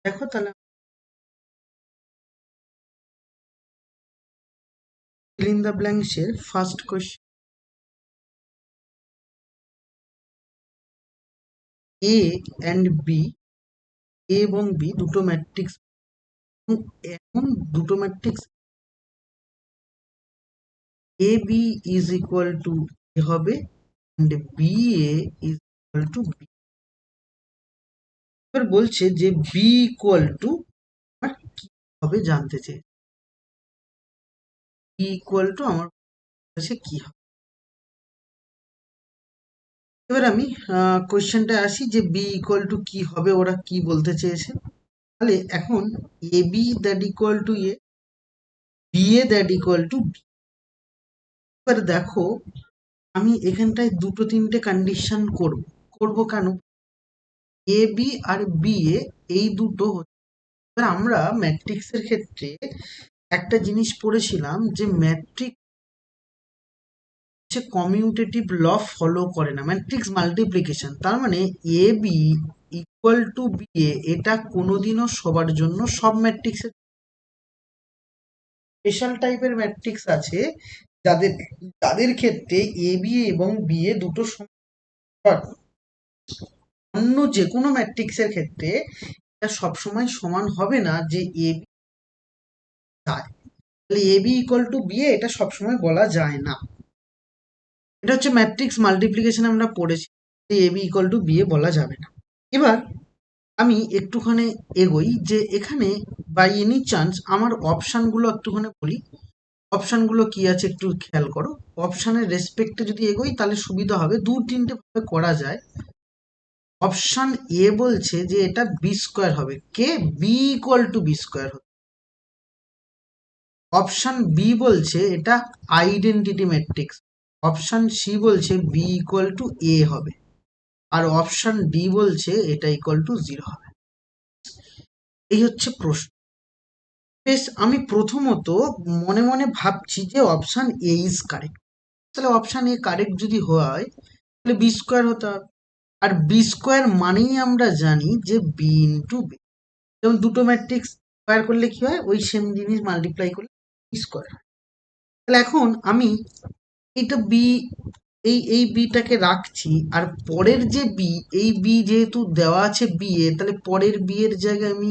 দেখো তাহলে fill in the blanks এর first question, A and B, A এবং বি দুটো ম্যাট্রিক্স, এমন দুটো matrix A B is equal to A হবে and B A is equal to B. এবার বলছে যে বি ইকুয়াল টু আমার কি হবে জানতে চাই, বি ইকুয়াল টু আমার কাছে কি হবে। এবার আমি কোয়েশ্চেনটা আসি যে বি ইকুয়াল টু কি হবে, ওরা কি বলতে চেয়েছে। তাহলে এখন A B that equal to A, B A that equal to B. এবার দেখো আমি এখানটায় দুটো তিনটে কন্ডিশন করব কেন, A B R B A এই দুটো হচ্ছে। এবার আমরা ম্যাট্রিক্সের ক্ষেত্রে একটা জিনিস পড়েছিলাম যে ম্যাট্রিক্স হচ্ছে কমিউটেটিভ ল ফলো করে না, ম্যাট্রিক্স মাল্টিপ্লিকেশন। তার মানে এ B equal to B A এটা কোনোদিনও সবার জন্য, সব ম্যাট্রিক্সের স্পেশাল টাইপের ম্যাট্রিক্স আছে যাদের যাদের ক্ষেত্রে এ বি এবং বি এ দুটো সমান। অন্য যে কোনো ম্যাট্রিক্সের ক্ষেত্রে এটা সবসময় সমান হবে না যে এ বি যায়, তাহলে এ B equal to B A এটা সবসময় বলা যায় না। এটা হচ্ছে ম্যাট্রিক্স মাল্টিপ্লিকেশন আমরা পড়েছি, এ B equal to B A বলা যাবে না। এবার আমি একটুখানি এগোই যে এখানে বাই এনি চান্স আমার অপশানগুলো একটুখানি বলি, অপশানগুলো কি আছে একটু খেয়াল করো। অপশানের রেসপেক্টে যদি এগোই তাহলে সুবিধা হবে, দু তিনটে ভাবে করা যায়। অপশান এ বলছে যে এটা বি স্কোয়ার হবে, কে B equal to B square হবে। অপশান বি বলছে এটা আইডেন্টিটি ম্যাট্রিক্স। অপশান সি বলছে বি ইকুয়াল টু এ হবে, আর অপশান ডি বলছে এটা ইকুয়াল টু 0 হবে। এই হচ্ছে প্রশ্ন। বেশ, আমি প্রথমত মনে মনে ভাবছি যে অপশান এ ইজ কারেক্ট। তাহলে অপশান এ কারেক্ট যদি হয় তাহলে বি স্কোয়ার হতে হবে, আর বি স্কোয়ার মানেই আমরা জানি যে বি ইন্টু বি। যেমন দুটো ম্যাট্রিক্স স্কোয়ার করলে কি হয়, ওই সেম জিনিস মাল্টিপ্লাই করলে বি স্কোয়ার হয়। তাহলে এখন আমি এইটা বি, এই বিটাকে রাখছি, আর পরের যে বি, এই বি যেহেতু দেওয়া আছে বি এ, তাহলে পরের বি এর জায়গায় আমি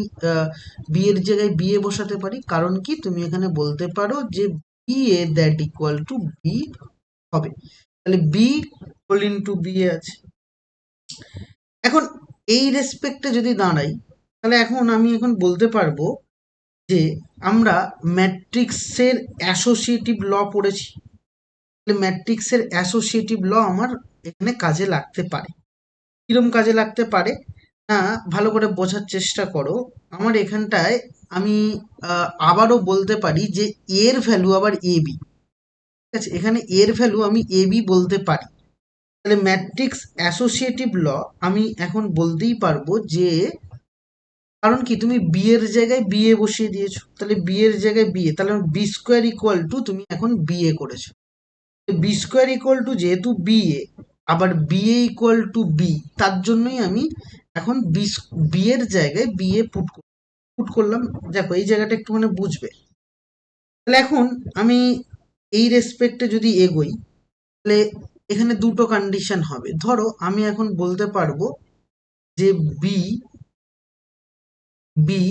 বি এর জায়গায় বি এ বসাতে পারি। কারণ কি, তুমি এখানে বলতে পারো যে B A that equal to B হবে, তাহলে B whole into B A আছে। এখন এই রেসপেক্টে যদি দাঁড়াই তাহলে এখন আমি এখন বলতে পারবো যে আমরা ম্যাট্রিক্সের অ্যাসোসিয়েটিভ ল পড়েছি, ম্যাট্রিক্সের অ্যাসোসিয়েটিভ ল আমার এখানে কাজে লাগতে পারে। কিরম কাজে লাগতে পারে না, ভালো করে বোঝার চেষ্টা করো। আমার এখানটায় আমি আবারও বলতে পারি যে এর ভ্যালু আবার এ বি, ঠিক আছে, এখানে এর ভ্যালু আমি এ বি বলতে পারি। তাহলে ম্যাট্রিক্স অ্যাসোসিয়েটিভ ল আমি এখন বলতেই পারবো যে, কারণ কি তুমি বি এর জায়গায় বি এ বসিয়ে দিয়েছো, তাহলে বি এর জায়গায় বি এ, তাহলে বি স্কোয়ার ইকুয়াল টু তুমি এখন বি এ করেছো। বি স্কোয়ার ইকুয়াল টু যেহেতু বি এ, আবার B A equal to B, তার জন্যই আমি এখন বি এর জায়গায় বি এ পুট করলাম। দেখো এই জায়গাটা একটুখানি বুঝবে। তাহলে এখন আমি এই রেসপেক্টে যদি এগোই তাহলে এখানে দুটো কন্ডিশন হবে। ধরো আমি এখন বলতে পারবো যে বি বি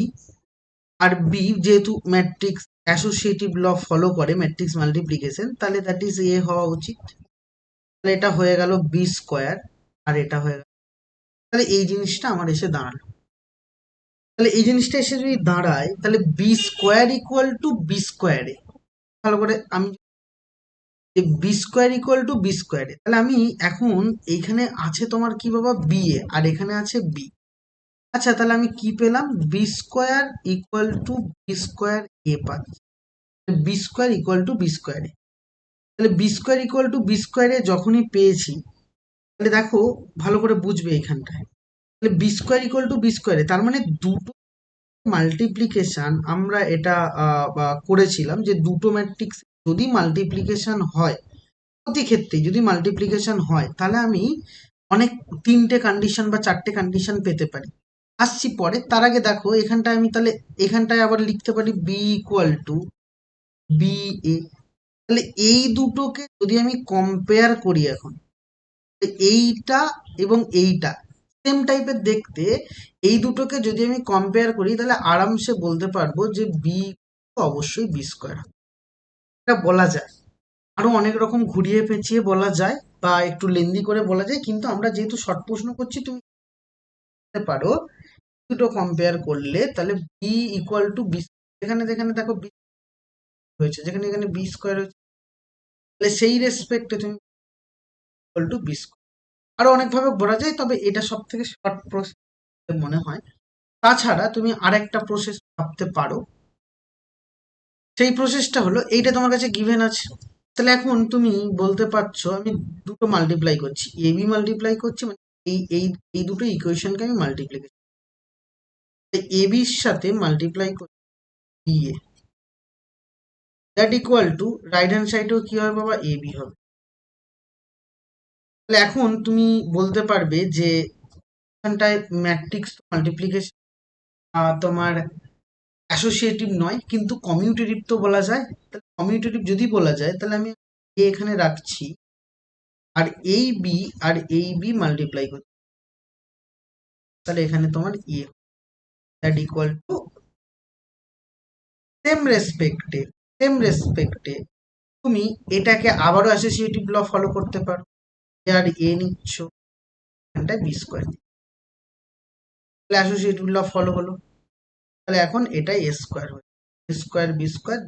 আর বি যেহেতু ম্যাট্রিক্স অ্যাসোসিয়েটিভ ল ফলো করে, ম্যাট্রিক্স মাল্টিপ্লিকেশন, তাহলে দ্যাট ইজ এ হওয়া উচিত। তাহলে এটা হয়ে গেল বি স্কোয়ার, আর এটা হয়ে গেল, তাহলে এই জিনিসটা আমার এসে দাঁড়ালো। তাহলে এই জিনিসটা এসে যদি দাঁড়ায় তাহলে B square equal to B স্কোয়ারে, ভালো করে আমি B square equal to B স্কোয়ারে, তাহলে আমি এখন এইখানে আছে তোমার কি বাবা বি এ, আর এখানে আছে বি। আচ্ছা, তাহলে আমি কি পেলাম, B square equal to B square এ পাচ্ছি, B square equal to B স্কোয়ারে। তাহলে B square equal to B স্কোয়ারে যখনই পেয়েছি, তাহলে দেখো ভালো করে বুঝবে এখানটায়, তাহলে B square equal to B স্কোয়ারে, তার মানে দুটো মাল্টিপ্লিকেশন আমরা এটা করেছিলাম যে দুটো ম্যাট্রিক্স যদি মাল্টিপ্লিকেশন হয়, প্রতি ক্ষেত্রে যদি মাল্টিপ্লিকেশন হয় তাহলে আমি অনেক তিনটে কন্ডিশন বা চারটে কন্ডিশন পেতে পারি। আসছি পরে। তার আগে দেখো এখানটায় আমি তাহলে এখানটায় আবার লিখতে পারি B equal to B A. তাহলে এই দুটোকে যদি আমি কম্পেয়ার করি এখন, এইটা এবং এইটা সেম টাইপের দেখতে, এই দুটোকে যদি আমি কম্পেয়ার করি তাহলে আরামসে বলতে পারবো যে বি অবশ্যই বি স্কোয়ার। এটা বলা যায়, আরো অনেক রকম ঘুরিয়ে পেঁচিয়ে বলা যায় বা একটু লেন্দি করে বলা যায়, কিন্তু আমরা যেহেতু শর্ট প্রশ্ন করছি তুমি বলতে পারো দুটো কম্পেয়ার করলে তাহলে বি ইকুয়াল টু বি, যেখানে যেখানে দেখো বি হয়েছে, যেখানে এখানে বি স্কোয়ার হয়েছে, তাহলে সেই রেসপেক্টে তুমি ইকুয়াল টু বি স্কোয়ার। আরো অনেকভাবে বলা যায়, তবে এটা সব থেকে শর্ট প্রসেস মনে হয়। তাছাড়া তুমি আরেকটা প্রসেস ভাবতে পারো, সেই প্রসেসটা হলো এইটা তোমার কাছে গিভেন আছে, তাহলে এখন তুমি বলতে পারছো আমি দুটো মাল্টিপ্লাই করছি, এ বি মাল্টিপ্লাই করছি, মানে এই এই এই দুটো ইকুয়েশনকে আমি মাল্টিপ্লাই করছি, এ বির সাথে মাল্টিপ্লাই করছি B A, that equal to right hand সাইডেও কি হবে বাবা, এ বি হবে। তাহলে এখন তুমি বলতে পারবে যে এখানটায় ম্যাট্রিক্স মাল্টিপ্লিকেশন তোমার অ্যাসোসিয়েটিভ নয় কিন্তু কমিউটেটিভ তো বলা যায়। তাহলে কমিউটেটিভ যদি বলা যায় তাহলে আমি এ এখানে রাখছি, আর এই বি আর এই বি মাল্টিপ্লাই করছি, তাহলে এখানে তোমার ইয়ে দ্যাট ইকুয়াল টু সেম রেসপেক্টে তুমি এটাকে আবারও অ্যাসোসিয়েটিভ ল ফলো করতে পারো, এ আর এ নিচ্ছ, এখানটায় বি স্কোয়ার, তাহলে অ্যাসোসিয়েটিভ ল ফলো হলো, তাহলে এখন এটাই এ স্কোয়ার হয়ে স্কোয়ার বি স্কোয়ার,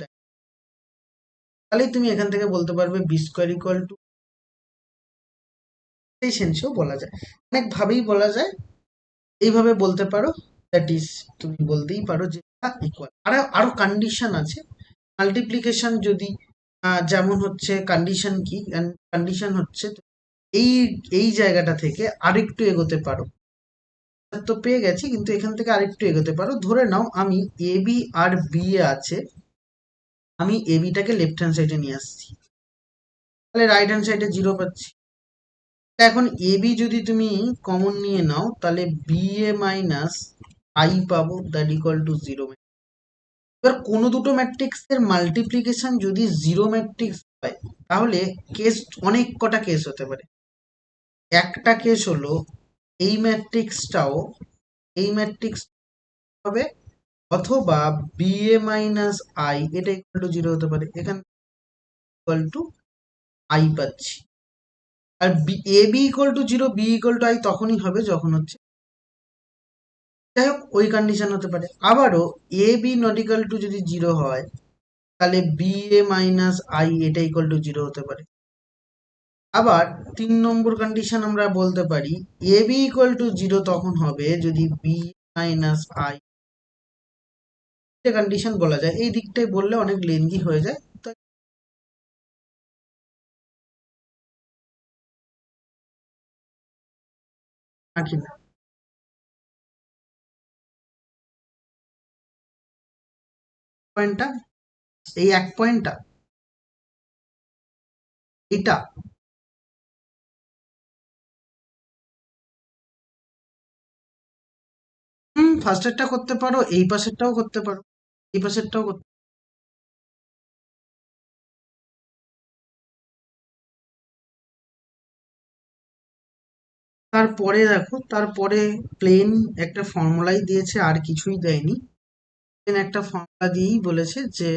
তাহলেই তুমি এখান থেকে বলতে পারবে বি স্কোয়ার ইকুয়াল টু, সেই সেন্সেও বলা যায়, অনেক ভাবেই বলা যায়, এইভাবে বলতে পারো, দ্যাট ইজ তুমি বলতেই পারো যে ইকুয়াল। আরো আরো কন্ডিশন আছে মাল্টিপ্লিকেশন যদি যেমন হচ্ছে কন্ডিশন কি, কন্ডিশন হচ্ছে এই এই জায়গাটা থেকে আরেকটু এগোতে পারো, তো পেয়ে গেছি কিন্তু এখান থেকে আরেকটু এগোতে পারো, ধরে নাও আমি A B R B A আছে, আমি এ বিটাকে লেফট হ্যান্ড সাইডে নিয়ে আসছি, তাহলে রাইট হ্যান্ড সাইডে জিরো পাচ্ছি। এখন এ বি যদি তুমি কমন নিয়ে নাও তাহলে বি এ মাইনাস আই পাবো, দ্যাট ইকুয়াল টু জিরো। এবার কোনো দুটো ম্যাট্রিক্সের মাল্টিপ্লিকেশন যদি জিরো ম্যাট্রিক্স হয় তাহলে কেস অনেক কটা কেস হতে পারে। একটা কেস হলো এই ম্যাট্রিক্সটাও এই ম্যাট্রিক্স হবে, অথবা বি এ মাইনাস আই এটা ইকুয়াল টু জিরো হতে পারে, এখানে ইকুয়াল টু আই পাচ্ছি। আর A B equal to zero B equal to I তখনই হবে যখন হচ্ছে, যাই হোক ওই কন্ডিশন হতে পারে। আবারও এ বি নট ইকুয়াল টু যদি জিরো হয় তাহলে বি এ মাইনাস আই এটা ইকুয়াল টু জিরো হতে পারে। আবার 3 নম্বর কন্ডিশন আমরা বলতে পারি এ বি ইকুয়াল টু জিরো তখন হবে যদি বি মাইনাস আই, কন্ডিশন বলা যায়, এই দিকটাই বললে অনেক লেন্দি হয়ে যায়, তো নাকি না পয়েন্টটা, এই এক পয়েন্টটা এটা, ফার্স্টেরটা করতে পারো, এই পাশেরটাও করতে পারো, এই পাশেরটাও করতে, তারপরে দেখো তারপরে প্লেন একটা ফর্মুলাই দিয়েছে, আর কিছুই দেয়নি, প্লেন একটা ফর্মুলা দিয়েই বলেছে যে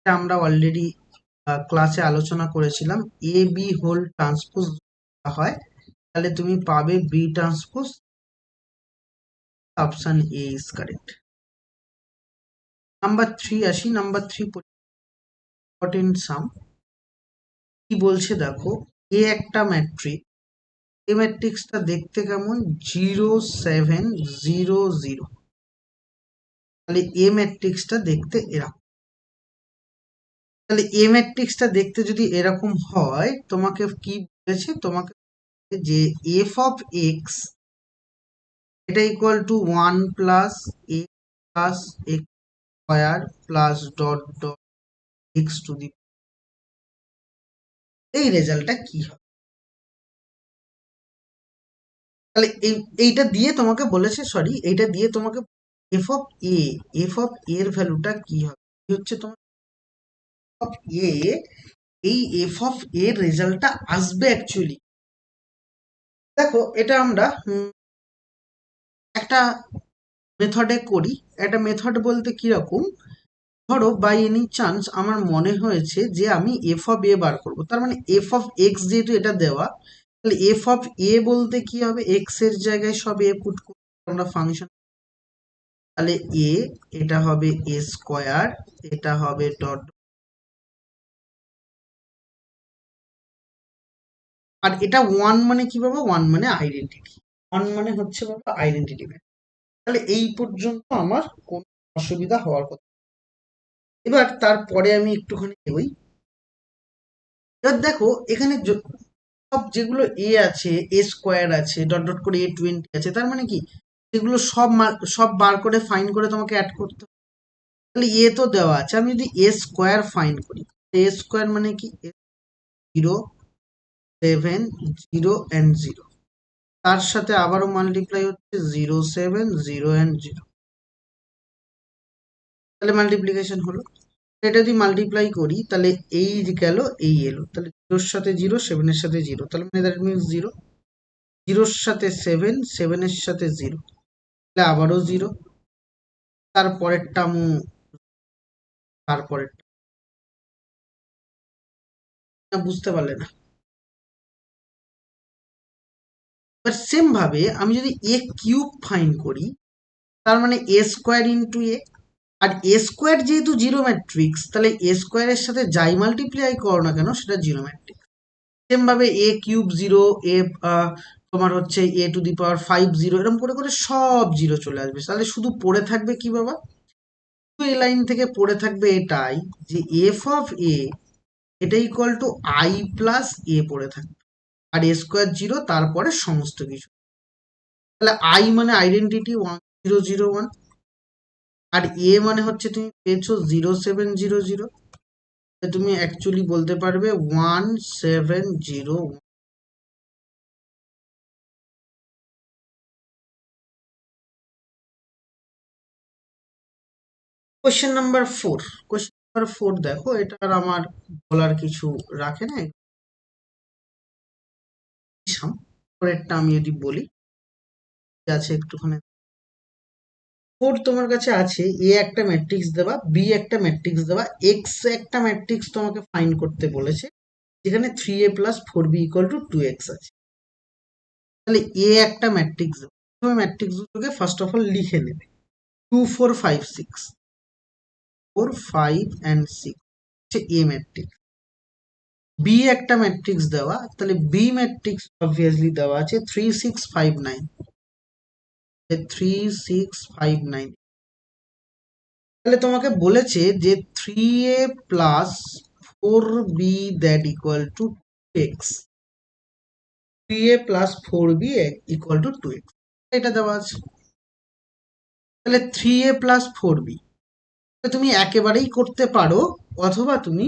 আমরা অলরেডি ক্লাসে আলোচনা করেছিলাম, এ বি হোল ট্রান্সপোজ হয় তাহলে তুমি পাবে B transpose, option A is correct. Number 3 আসি, নাম্বার 3 ইম্পর্টেন্ট সাম, কি বলছে দেখো, এ একটা ম্যাট্রিক্স, এই ম্যাট্রিক্সটা দেখতে কেমন, 0 7 0 0, তাহলে এ ম্যাট্রিক্সটা দেখতে এরকম, তাহলে এ ম্যাট্রিক্সটা দেখতে যদি এরকম হয় তোমাকে কি বলেছে, তোমাকে যে এফ অফ এক্স এটা equal to 1 plus A plus x square plus dot dot x to দি, এই রেজাল্টটা কি হবে। তাহলে এইটা দিয়ে তোমাকে বলেছে, সরি, এইটা দিয়ে তোমাকে F of A, F of এর ভ্যালুটা কি হবে, কি হচ্ছে তোমার অফ এ, এই এফ অফ এর রেজাল্টটা আসবে অ্যাকচুয়ালি। দেখো এটা আমরা একটা মেথডে করি। একটা মেথড বলতে কিরকম, ধরো বাই এনি চান্স আমার মনে হয়েছে যে আমি এফ অফ এ বার করবো, তার মানে এফ অফ এক্স যেহেতু এটা দেওয়া, তাহলে এফ অফ এ বলতে কি হবে, এক্স এর জায়গায় সব এ পুট করে আমরা ফাংশন, তাহলে এ, এটা হবে এ স্কোয়ার, এটা হবে ডট, আর এটা ওয়ান মানে কি বাবা, ওয়ান মানে আইডেন্টিটি, ওয়ান মানে হচ্ছে বাবা আইডেন্টিটি। তাহলে এই পর্যন্ত আমার কোনো অসুবিধা হওয়ার কথা। এবার তারপরে আমি একটুখানি এগোই। এবার দেখো এখানে সব যেগুলো এ আছে, এ স্কোয়ার আছে, ডট ডট করে এ 20 আছে, তার মানে কি এগুলো সব সব বার করে ফাইন করে তোমাকে অ্যাড করতে হবে। তাহলে এ তো দেওয়া আছে, আমি যদি এ স্কোয়ার ফাইন করি, এ স্কোয়ার মানে কি 0 7 0 অ্যান্ড 0, তার সাথে আবারও মাল্টিপ্লাই হচ্ছে 0 7 0 অ্যান্ড 0, তাহলে মাল্টিপ্লিকেশন হলো। এটা যদি মাল্টিপ্লাই করি তাহলে এই গেল, এই এলো, তাহলে জিরোর সাথে জিরো, সেভেনের সাথে জিরো, তাহলে মানে দ্যাট মিনস জিরো, জিরোর সাথে সেভেন, সেভেনের সাথে জিরো, তাহলে আবারও জিরো, তারপরের টার্মও, তারপরের বুঝতে পারলে না। এবার সেম ভাবে আমি যদি এ কিউব ফাইন করি, তার মানে এ স্কোয়ার ইন্টু এ, আর এ স্কোয়ার যেহেতু জিরো ম্যাট্রিক্স, তাহলে এ স্কোয়ারের সাথে যাই মাল্টিপ্লাই করো না কেন সেটা জিরো ম্যাট্রিক্স। সেম ভাবে এ কিউব জিরো, এ তোমার হচ্ছে এ টু দি পাওয়ার 5 জিরো, এরকম করে করে সব জিরো চলে আসবে, তাহলে শুধু পড়ে থাকবে কি বাবা, এই লাইন থেকে পড়ে থাকবে এটাই, যে এফ অফ এ এটা ইকুয়াল টু আই প্লাস এ পড়ে থাকবে, আর এ স্কোয়ার জিরো, তারপরে সমস্ত কিছু। তাহলে আই মানে আইডেন্টিটি 1001, আর এ মানে হচ্ছে তুমি পেয়েছো 0700, তুমি অ্যাকচুয়ালি বলতে পারবে 1701। কোয়েশ্চেন নাম্বার 4, কোয়েশ্চেন নাম্বার 4 দেখো, এটা আর আমার বলার কিছু রাখে না, পরেরটা আমি যদি বলি আছে একটুখানি। 4 তোমার কাছে আছে, এ একটা ম্যাট্রিক্স দেওয়া, বি একটা ম্যাট্রিক্স দেওয়া, এক্স একটা ম্যাট্রিক্স তোমাকে ফাইন্ড করতে বলেছে, যেখানে 3a plus 4b equal to 2x আছে। তাহলে এ একটা ম্যাট্রিক্স দেবো, তুমি ম্যাট্রিক্স গুলোকে ফার্স্ট অফ অল লিখে নেবে, 2 4 5 6, 4 5 অ্যান্ড 6 হচ্ছে এ ম্যাট্রিক্স। বি একটা ম্যাট্রিক্স দেওয়া, তাহলে বি ম্যাট্রিক্স অবভিয়াসলি দেওয়া আছে 3 6 5 9, 3 6 5 9। তাহলে তোমাকে বলেছে যে 3a plus 4b that equal two 2x, 3a plus 4b equal to 2x, এটা দেওয়া আছে। তাহলে 3a প্লাস 4b তুমি একেবারেই করতে পারো, অথবা তুমি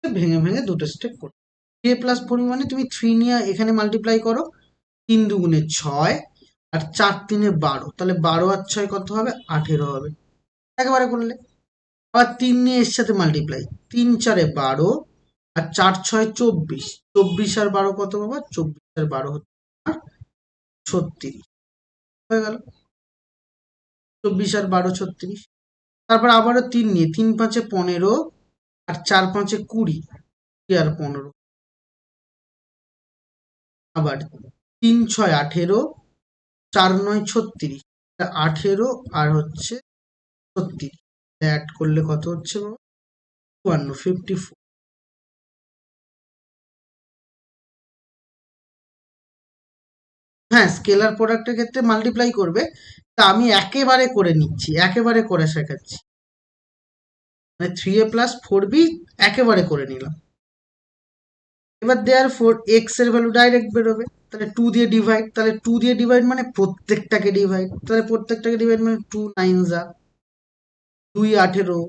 ভেঙে ভেঙে দুটো স্টেপ করো। 3a প্লাস 4b মানে তুমি 3 নিয়ে এখানে মাল্টিপ্লাই করো, 3 দুগুণে 6, আর 4 3 12, তাহলে 12 আর 6 কত হবে, 18 হবে, একেবারে করলে। আবার 3 নিয়ে এর সাথে মাল্টিপ্লাই, 3 4 12, আর 4 6 24, 24 আর 12 কত বাবা, 24 আর 12 হচ্ছে 36, হয়ে গেল, 24 আর 12 36। তারপর আবারও 3 নিয়ে, 3 5 15, আর 4 5 20, 20 আর 15, আবার 3 6 18, 4 9 36, 18 আর হচ্ছে 36, অ্যাড করলে কত হচ্ছে বাবা, 54। হ্যাঁ, স্কেলার প্রোডাক্টের ক্ষেত্রে মাল্টিপ্লাই করবে, তা আমি একেবারে করে নিচ্ছি, একেবারে করে শেখাচ্ছি, মানে 3a প্লাস 4b একেবারে করে নিলাম। এবার দেয়ার ফোর এক্স এর ভ্যালু ডাইরেক্ট বেরোবে, তাহলে 2 দিয়ে ডিভাইড, তাহলে 2 দিয়ে ডিভাইড মানে প্রত্যেকটাকে ডিভাইড, তাহলে প্রত্যেকটাকে ডিভাইড মানে 2 9 যা 2 18,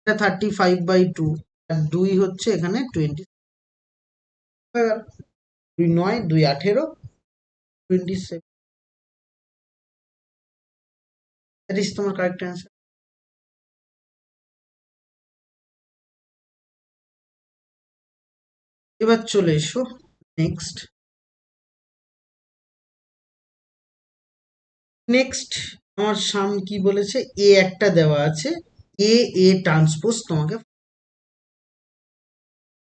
এটা 35/2, আর 2 হচ্ছে এখানে 20, 2 9 2 18, 27। দ্যাট ইজ তোমার কারেক্ট অ্যান্সার। এবার চলে এসো নেক্সট। নেক্সট আমার সাম কি বলেছে, এ একটা দেওয়া আছে, এ এ ট্রান্সপোজ তোমাকে।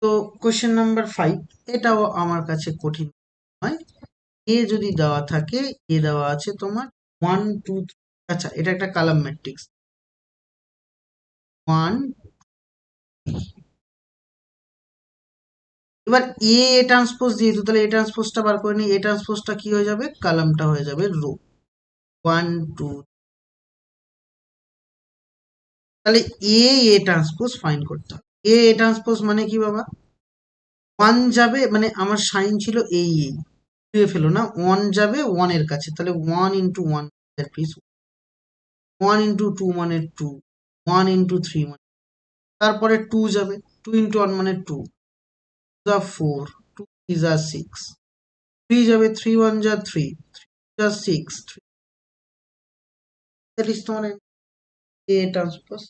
তো কোয়েশ্চেন নাম্বার 5, এটাও আমার কাছে কঠিন নয়। এ যদি দেওয়া থাকে, এ দেওয়া আছে তোমার 1 2 3, আচ্ছা এটা একটা কালাম ম্যাট্রিক্স 1। এবার এ ট্রান্সপোজ যেহেতু, তাহলে এ ট্রান্সপোজটা বার করে নি, এ ট্রান্সপোজটা কি হয়ে যাবে, কালামটা হয়ে যাবে রো 1 2। তাহলে এ এ ট্রান্সপোজ ফাইন্ড করতে হবে। এ ট্রান্সপোজ মানে কি বাবা, 1 যাবে, মানে আমার সাইন ছিল এই ধুয়ে ফেলো না, 1 যাবে 1 এর কাছে, তাহলে 1 × 1 পিস, 1 × 2 মানে 2, 1 × 3 মানে, তারপরে 2 যাবে, 2 × 1 মানে 2, 4, 2 × 6, 3 যাবে, 3 × 1 = 3, 3 × 6, 3, that is তোমার এ ট্রান্সপোজ।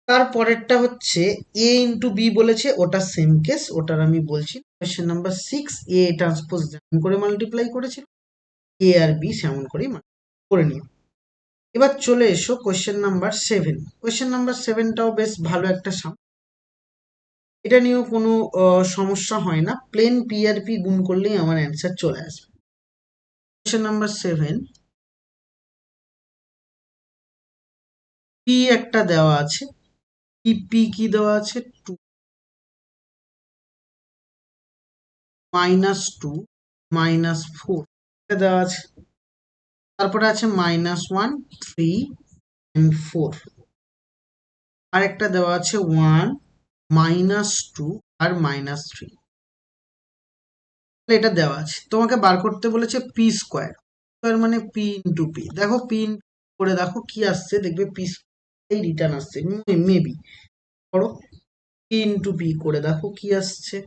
তারপরেরটা হচ্ছে এ ইন্টু বি বলেছে, ওটা সেম কেস, ওটার আমি বলছি। কোয়েশ্চেন নাম্বার 6, এ ট্রান্সপোজ যেমন করে মাল্টিপ্লাই করেছিল, এ আর বি সেমন করেই করে নিও। এবার চলে এসো কোয়েশ্চেন নাম্বার 7। কোয়েশ্চেন নাম্বার 7টাও বেশ ভালো একটা সাম, এটা নিয়েও কোনো সমস্যা হয় না, প্লেন পি আর পি গুণ করলেই আমার অ্যান্সার চলে আসবে। কোয়েশ্চেন নাম্বার 7, পি একটা দেওয়া আছে, পি কি দেওয়া আছে, 2 -2 -4 এটা দেওয়া আছে, তারপরে আছে -1 3 and 4, আরেকটা দেওয়া আছে 1 -2 আর -3, এটা দেওয়া আছে। তোমাকে বার করতে বলেছে পি স্কোয়ার, স্কোয়ার মানে পি ইন্টু পি। দেখো পি করে দেখো কি আসছে, দেখবে পি এই রিটার্ন আসছে, মেবি করো, পি ইন্টু পি করে দেখো কি আসছে।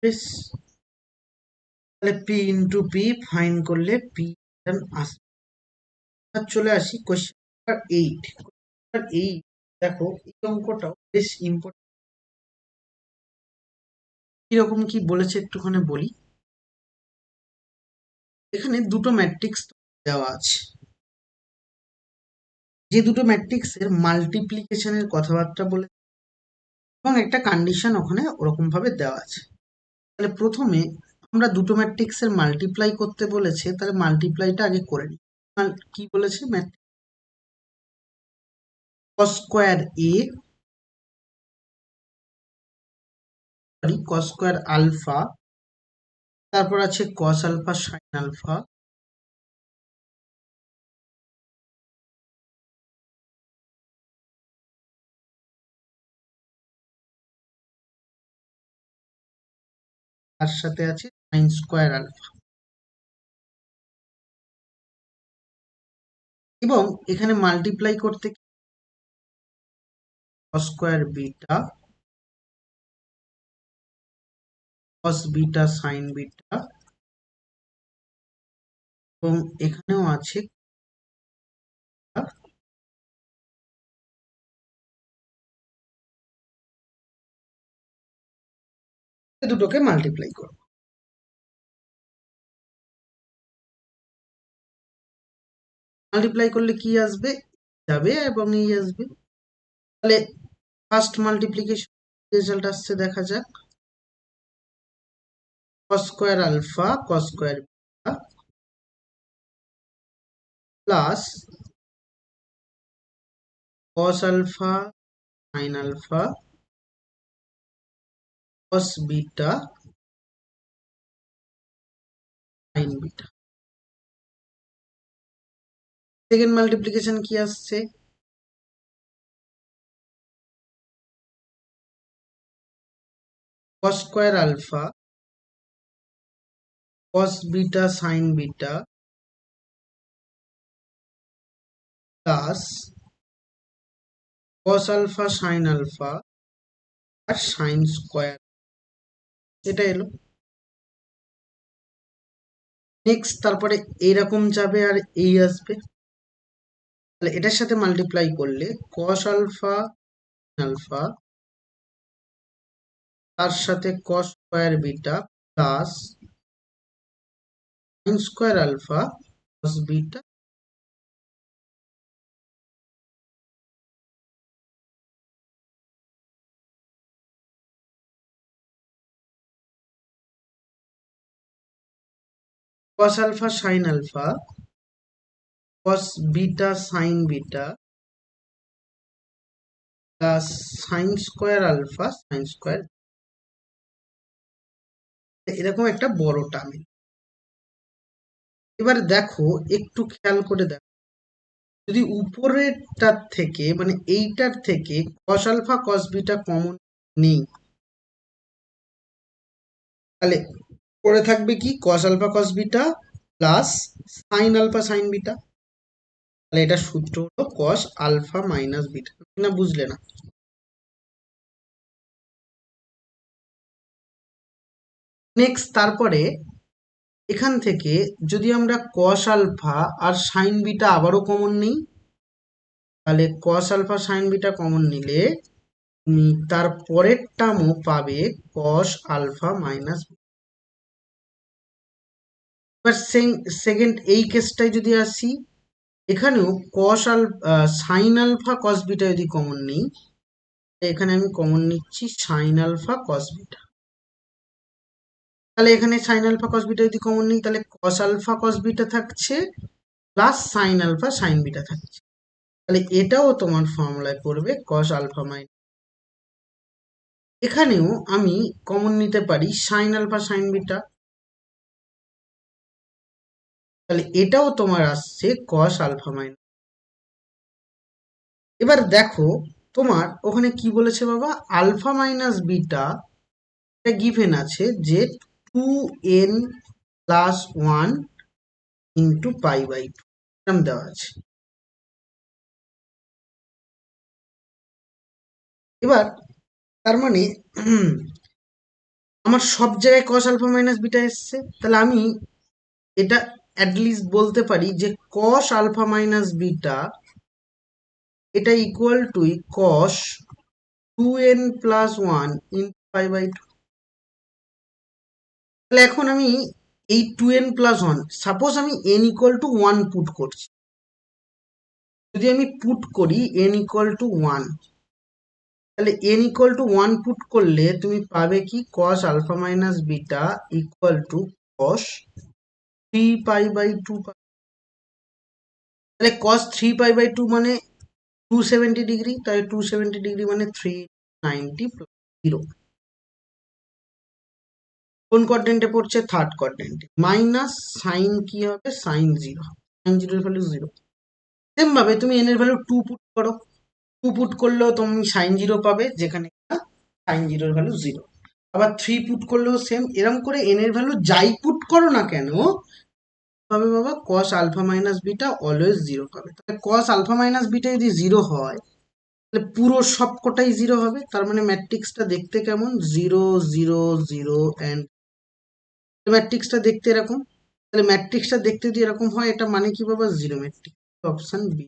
বেশ, তাহলে পি ইন্টু পি ফাইন করলে পি আসবে। আর চলে আসি কোশ্চেন নাম্বার 8। দেখো এই অঙ্কটাও বেশ ইম্পর্টেন্ট। কিরকম কি বলেছে একটুখানি বলি। এখানে দুটো ম্যাট্রিক্স দেওয়া আছে, যে দুটো ম্যাট্রিক্সের মাল্টিপ্লিকেশনের কথাবার্তা বলে এবং একটা কন্ডিশন ওখানে ওরকম ভাবে দেওয়া আছে। তাহলে প্রথমে আমরা দুটো ম্যাট্রিক্সের মাল্টিপ্লাই করতে বলেছে, তাহলে মাল্টিপ্লাইটা আগে করে নিই। কি বলেছে, কস স্কোয়ার এ কস স্কোয়ার আলফা, তারপর আছে কস আলফা সাইন আলফা, তার সাথে আছে সাইন স্কোয়ার আলফা, এবং এখানে মাল্টিপ্লাই করতে কস স্কোয়ার বিটা কস বিটা সাইন বিটা, এবং এখানেও আছে দুটোকে মাল্টিপ্লাই করব। মাল্টিপ্লাই করলে কি আসবে, যাবে এবং এই আসবে। তাহলে ফার্স্ট মাল্টিপ্লিকেশন রেজাল্ট আসছে, দেখা যাক। Cos square alpha cos square beta plus cos alpha sine alpha cos beta sine beta. Second multiplication কি আসছে, cos square alpha cos beta sine beta plus cos alpha sine alpha আর sine square, এটা এলো। Next তারপরে এইরকম যাবে আর এই আসবে। তাহলে এটার সাথে মাল্টিপ্লাই করলে কস আলফা আলফা তার সাথে cos square beta plus sine square alpha cos beta. Cos alpha sine alpha cos beta sine beta plus sine square alpha sine square, এরকম একটা বড় টার্ম। এবার দেখো, একটু খেয়াল করে দেখো, যদি উপরেরটার থেকে মানে এইটার থেকে cos alpha cos beta common নেই, তাহলে পরে থাকবে কি cos alpha cos beta plus sine alpha sine beta. তাহলে এটা সূত্র হলো কস আলফা মাইনাস বিটা, না বুঝলে না? নেক্সট তারপরে এখান থেকে যদি আমরা কস আলফা আর সাইন বিটা আবারও কমন নিই, তাহলে cos alpha sine beta common নিলে তুমি তার পরের টার্মও পাবে কস আলফা মাইনাস। এবার সেকেন্ড এই কেসটায় যদি আসি, এখানেও cos sine alpha cos beta যদি কমন নিই, এখানে আমি কমন নিচ্ছি সাইন আলফা কস বিটা। তাহলে এখানে সাইন আলফা কস বিটা যদি কমন নিই, তাহলে কস আলফা কস বিটা থাকছে plus sine alpha sine beta থাকছে। তাহলে এটাও তোমার ফর্মুলায় পড়বে কস আলফা মাইনাস। এখানেও আমি কমন নিতে পারি সাইন আলফা সাইন বিটা, তাহলে এটাও তোমার আসছে কস আলফা মাইনাস। এবার দেখো তোমার ওখানে কি বলেছে বাবা, আলফা মাইনাস বিটা এটা গিভেন আছে যে 2n plus 1 into pi by 2 এরকম দেওয়া আছে। এবার তার মানে আমার সব জায়গায় কস আলফা মাইনাস বিটা এসছে, তাহলে আমি এটা অ্যাটলিস্ট বলতে পারি যে কস আলফা মাইনাস বিটা এটা equal to cos 2n plus 1 into pi by 2। তাহলে এখন আমি এই 2n প্লাস 1, সাপোজ আমি n ইকুয়াল টু 1 পুট করছি, যদি আমি পুট করি n ইকুয়াল টু 1, তাহলে n ইকুয়াল টু 1 পুট করলে তুমি পাবে কি cos alpha minus beta equal to cos 3 pi by 2। তাহলে cos 3 পাই বাই 2 মানে 270 ডিগ্রি, তাহলে 270 ডিগ্রি মানে 390 প্লাস 0। কোন কোয়াড্রেন্টে পড়ছে? থার্ড কোয়াড্রেন্টে। মাইনাস সাইন কি হবে? সাইন 0, সাইন 0 এর ভ্যালু 0। সেম ভাবে তুমি n এর ভ্যালু 2 পুট করো, 2 পুট করলেও তুমি সাইন 0 পাবে, যেখানে সাইন 0 এর ভ্যালু 0। আবার 3 পুট করলেও সেম, এরকম করে n এর ভ্যালু যাই পুট করো না কেন পাবে বাবা cos alpha minus beta always 0 পাবে। তাহলে cos আলফা মাইনাস বিটা যদি 0 হয় তাহলে পুরো সবকটাই 0 হবে, তার মানে ম্যাট্রিক্সটা দেখতে কেমন? 0 0 0 অ্যান্ড ম্যাট্রিক্সটা দেখতে এরকম। তাহলে ম্যাট্রিক্সটা দেখতে যদি এরকম হয়, এটা মানে কি বাবা? 0 ম্যাট্রিক্স। Option B.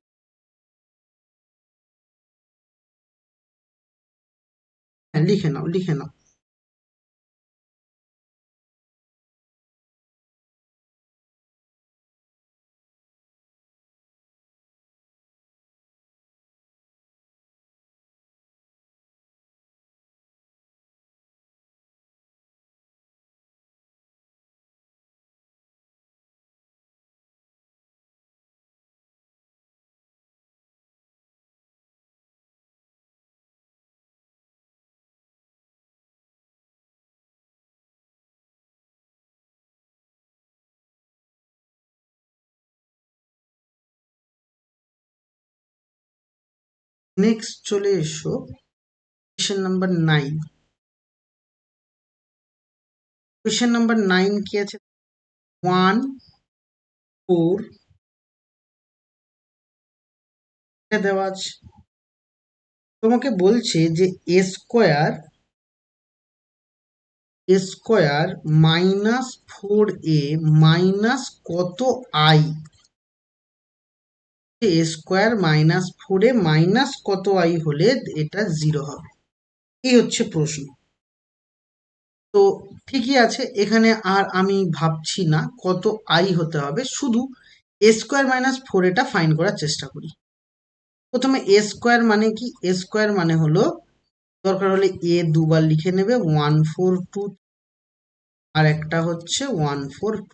হ্যাঁ, লিখে নাও, লিখে নাও। নেক্সট চলে এসো কোয়েশ্চেন নাম্বার 9। কোয়েশ্চেন নাম্বার 9 কি আছে? 1 4 দেওয়া আছে, তোমাকে বলছে যে এ স্কোয়ার মাইনাস 4a মাইনাস কত I, A square minus 4a minus কত আই হলে এটা 0 হবে, এই হচ্ছে প্রশ্ন। তো ঠিকই আছে, এখানে আর আমি ভাবছি না কত আই হতে হবে, শুধু এ স্কোয়ার মাইনাস 4 এটা ফাইন্ড করার চেষ্টা করি। প্রথমে এ স্কোয়ার মানে কি? এ স্কোয়ার মানে হলো, দরকার হলে এ দুবার লিখে নেবে, 142, আর একটা হচ্ছে 142।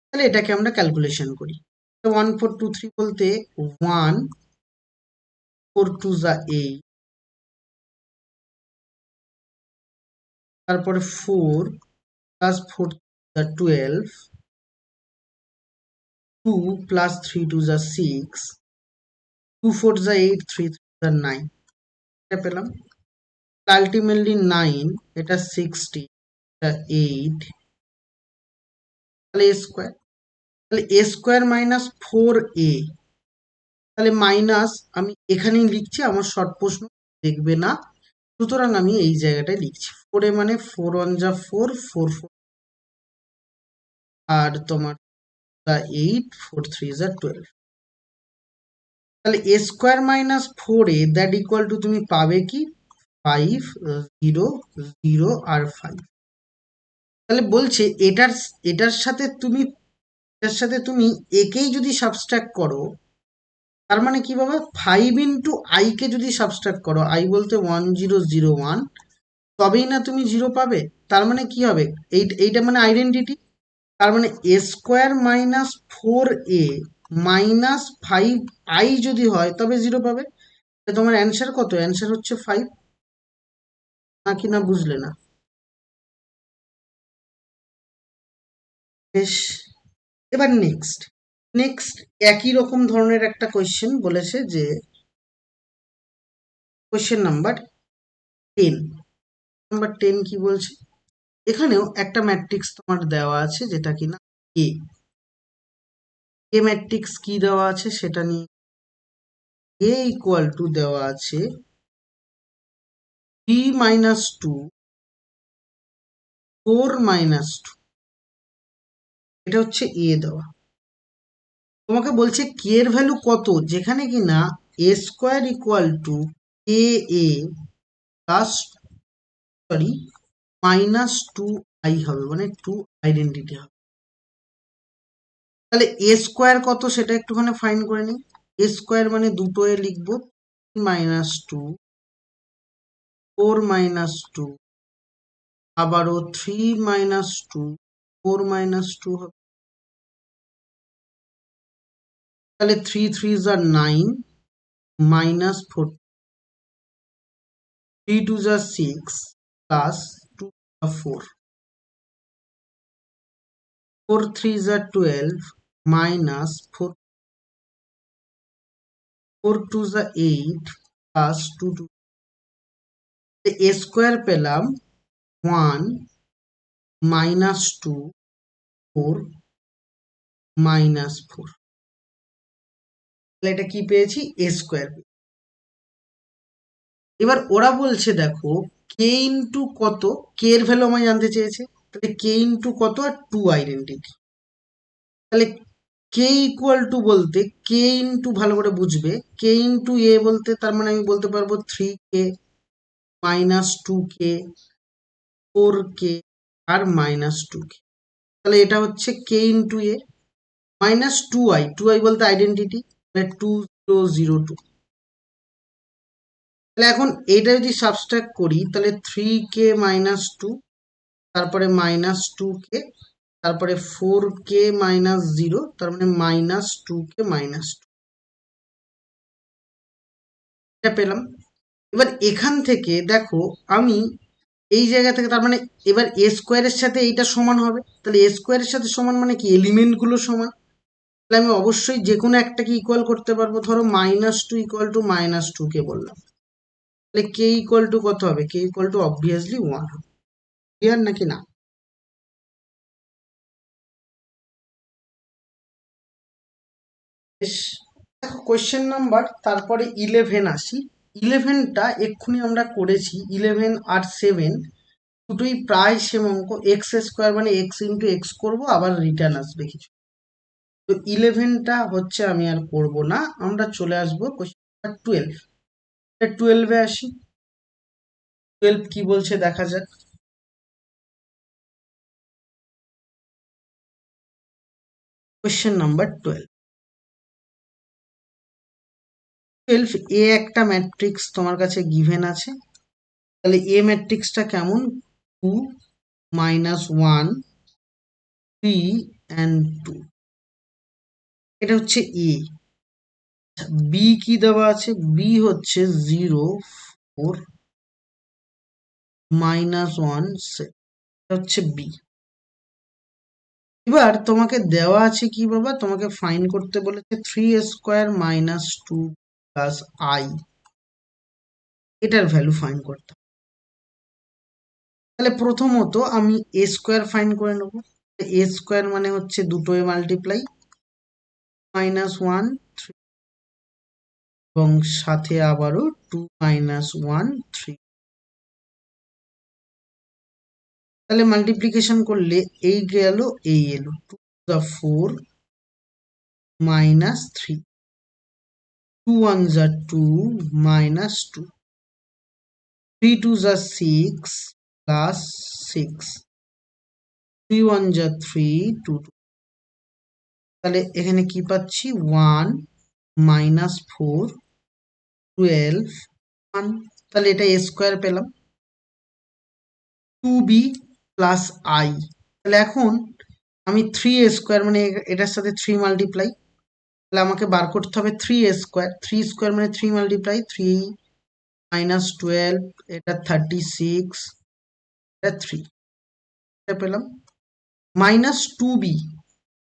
তাহলে এটাকে আমরা ক্যালকুলেশন করি। 1423 বলতে 1 4 2 যা 8, তারপরে 4 প্লাস 4 যা 12, 2 প্লাস 3 2 যা 6, 2 4 যা 8, 3 3 যা 9। এটা পেলাম। আলটিমেটলি 9, এটা 60, এটা 8, তাহলে এ স্কোয়ার। তাহলে এ স্কোয়ার মাইনাস 4a, তাহলে মাইনাস আমি এখানেই লিখছি, আমার শর্ট প্রশ্ন দেখবে না, সুতরাং আমি এই জায়গাটায় লিখছি। 4a মানে 4 1 যা 4, 4 4, আর তোমার 8, 4 3 যা 12। তাহলে A square minus 4a that equal to তুমি পাবে কি? 5 0 0 আর 5। তাহলে বলছে এটার সাথে তুমি একেই যদি সাবস্ট্রাক্ট করো, তার মানে কি পাবে? 5 ইন্টু আই কে যদি সাবস্ট্রাক্ট করো, আই বলতে 1001, তবেই না তুমি 0 পাবে। তার মানে কি হবে? এইটা মানে আইডেন্টিটি। তার মানে এ square minus 4a minus 5i যদি হয় তবে 0 পাবে। তোমার অ্যান্সার কত? অ্যান্সার হচ্ছে 5। নাকি না বুঝলে না? বেশ, এবার নেক্সট নেক্সট একই রকম ধরনের একটা কোয়েশ্চেন বলেছে, যে কোয়েশ্চেন নাম্বার 10। নাম্বার 10 কি বলছে? এখানেও একটা ম্যাট্রিক্স তোমার দেওয়া আছে, যেটা কিনা এ ম্যাট্রিক্স কি দেওয়া আছে সেটা নিয়ে। এ ইকুয়াল টু দেওয়া আছে 3 - 2 4 মাইনাস 2, এটা হচ্ছে এ দেওয়া। তোমাকে বলছে কে এর ভ্যালু কত, যেখানে কিনা A square equal to A A plus sorry minus 2i হবে, মানে 2 আইডেন্টিটি হবে। তাহলে এ স্কোয়ার কত সেটা একটুখানি ফাইন্ড করে নিই। এ স্কোয়ার মানে দুটো এ লিখবো, মাইনাস 2, 4 মাইনাস 2, আবারও 3 মাইনাস 2, 4 মাইনাস 2 হবে। তাহলে 3 3 are 9, minus 4, 3 2 are 6, plus 2 are 4, 4 3 are 12, minus 4, 4 2 are 8, plus 2 2। A square পেলাম 1 মাইনাস 2, 4 মাইনাস 4। তাহলে এটা কি পেয়েছি, এ স্কোয়ার। এবার ওরা বলছে দেখো কে ইন্টু কত, কে এর ভ্যালু আমায় জানতে চেয়েছে। তাহলে কে ইন্টু কত আর 2 আইডেন্টিটি। তাহলে কে ইকুয়াল টু বলতে কে ইন্টু, ভালো করে বুঝবে, কে ইন্টু এ বলতে তার মানে আমি বলতে পারবো 3k মাইনাস 2k 4k আর মাইনাস 2k। তাহলে এটা হচ্ছে কে ইন্টু এ মাইনাস 2i বলতে আইডেন্টিটি, তাহলে 2002। তাহলে এখন এটা যদি সাবস্ট্রাক্ট করি তাহলে 3k মাইনাস 2, তারপরে মাইনাস 2k, তারপরে 4k মাইনাস 0, তার মানে মাইনাস 2k মাইনাস 2, এটা পেলাম। এবার এখান থেকে দেখো আমি এই জায়গা থেকে তার মানে এবার এ স্কোয়ারের সাথে এইটা সমান হবে। তাহলে এ স্কোয়ারের সাথে সমান মানে কি, এলিমেন্টগুলো সমান। তাহলে আমি অবশ্যই যে কোনো একটাকে ইকুয়াল করতে পারবো। ধরো minus 2 equal to minus 2k বললাম, তাহলে কে ইকুয়াল টু কত হবে, কে ইকুয়াল টু অবভিয়াসলি 1 হবে। ক্লিয়ার নাকি না? বেশ, দেখো কোয়েশ্চেন নাম্বার তারপরে 11 আসি। 11টা এক্ষুনি আমরা করেছি, 11 আর 7 দুটোই প্রায় সেম অঙ্ক। এক্স স্কোয়ার মানে এক্স ইন্টু এক্স করবো, আবার রিটার্ন আসবে কিছু। তো 11টা হচ্ছে আমি আর করব না, আমরা চলে আসবো কোয়েশ্চেন নাম্বার 12। 12-এ আসি। 12 কি বলছে দেখা যাক। কোয়েশ্চেন নাম্বার 12, 12 এ একটা ম্যাট্রিক্স তোমার কাছে গিভেন আছে। তাহলে এ ম্যাট্রিক্সটা কেমন, 2 মাইনাস 1 3 অ্যান্ড 2, এটা হচ্ছে এ। বি কি দেওয়া আছে, বি হচ্ছে 0 4 মাইনাস 1 হচ্ছে বি। এবার তোমাকে দেওয়া আছে কি বাবা, তোমাকে ফাইন্ড করতে বলেছে 3 স্কোয়ার মাইনাস 2 প্লাস আই, এটার ভ্যালু ফাইন্ড করতে হবে। তাহলে প্রথমত আমি এ স্কোয়ার ফাইন্ড করে নেবো। এ স্কোয়ার মানে হচ্ছে দুটো এ মাল্টিপ্লাই, মাইনাস 1 3, এবং সাথে আবারও 2 মাইনাস 1 3। তাহলে মাল্টিপ্লিকেশন করলে এই গেল এই এলো, 2 the 4 minus 3, 2 1 the 2 minus 2, 3 2 the 6 plus 6, 3 1 the 3 2 2। তাহলে এখানে কি পাচ্ছি, 1 মাইনাস 4 12 1। তাহলে এটা এ স্কোয়ার পেলাম, 2b প্লাস আই। তাহলে এখন আমি 3 স্কোয়ার মানে এটার সাথে 3 মাল্টিপ্লাই, তাহলে আমাকে বার করতে হবে 3 স্কোয়ার। 3 স্কোয়ার মানে 3 মাল্টিপ্লাই, 3 মাইনাস 12, এটা 36, এটা 3, এটা পেলাম। Minus 2b,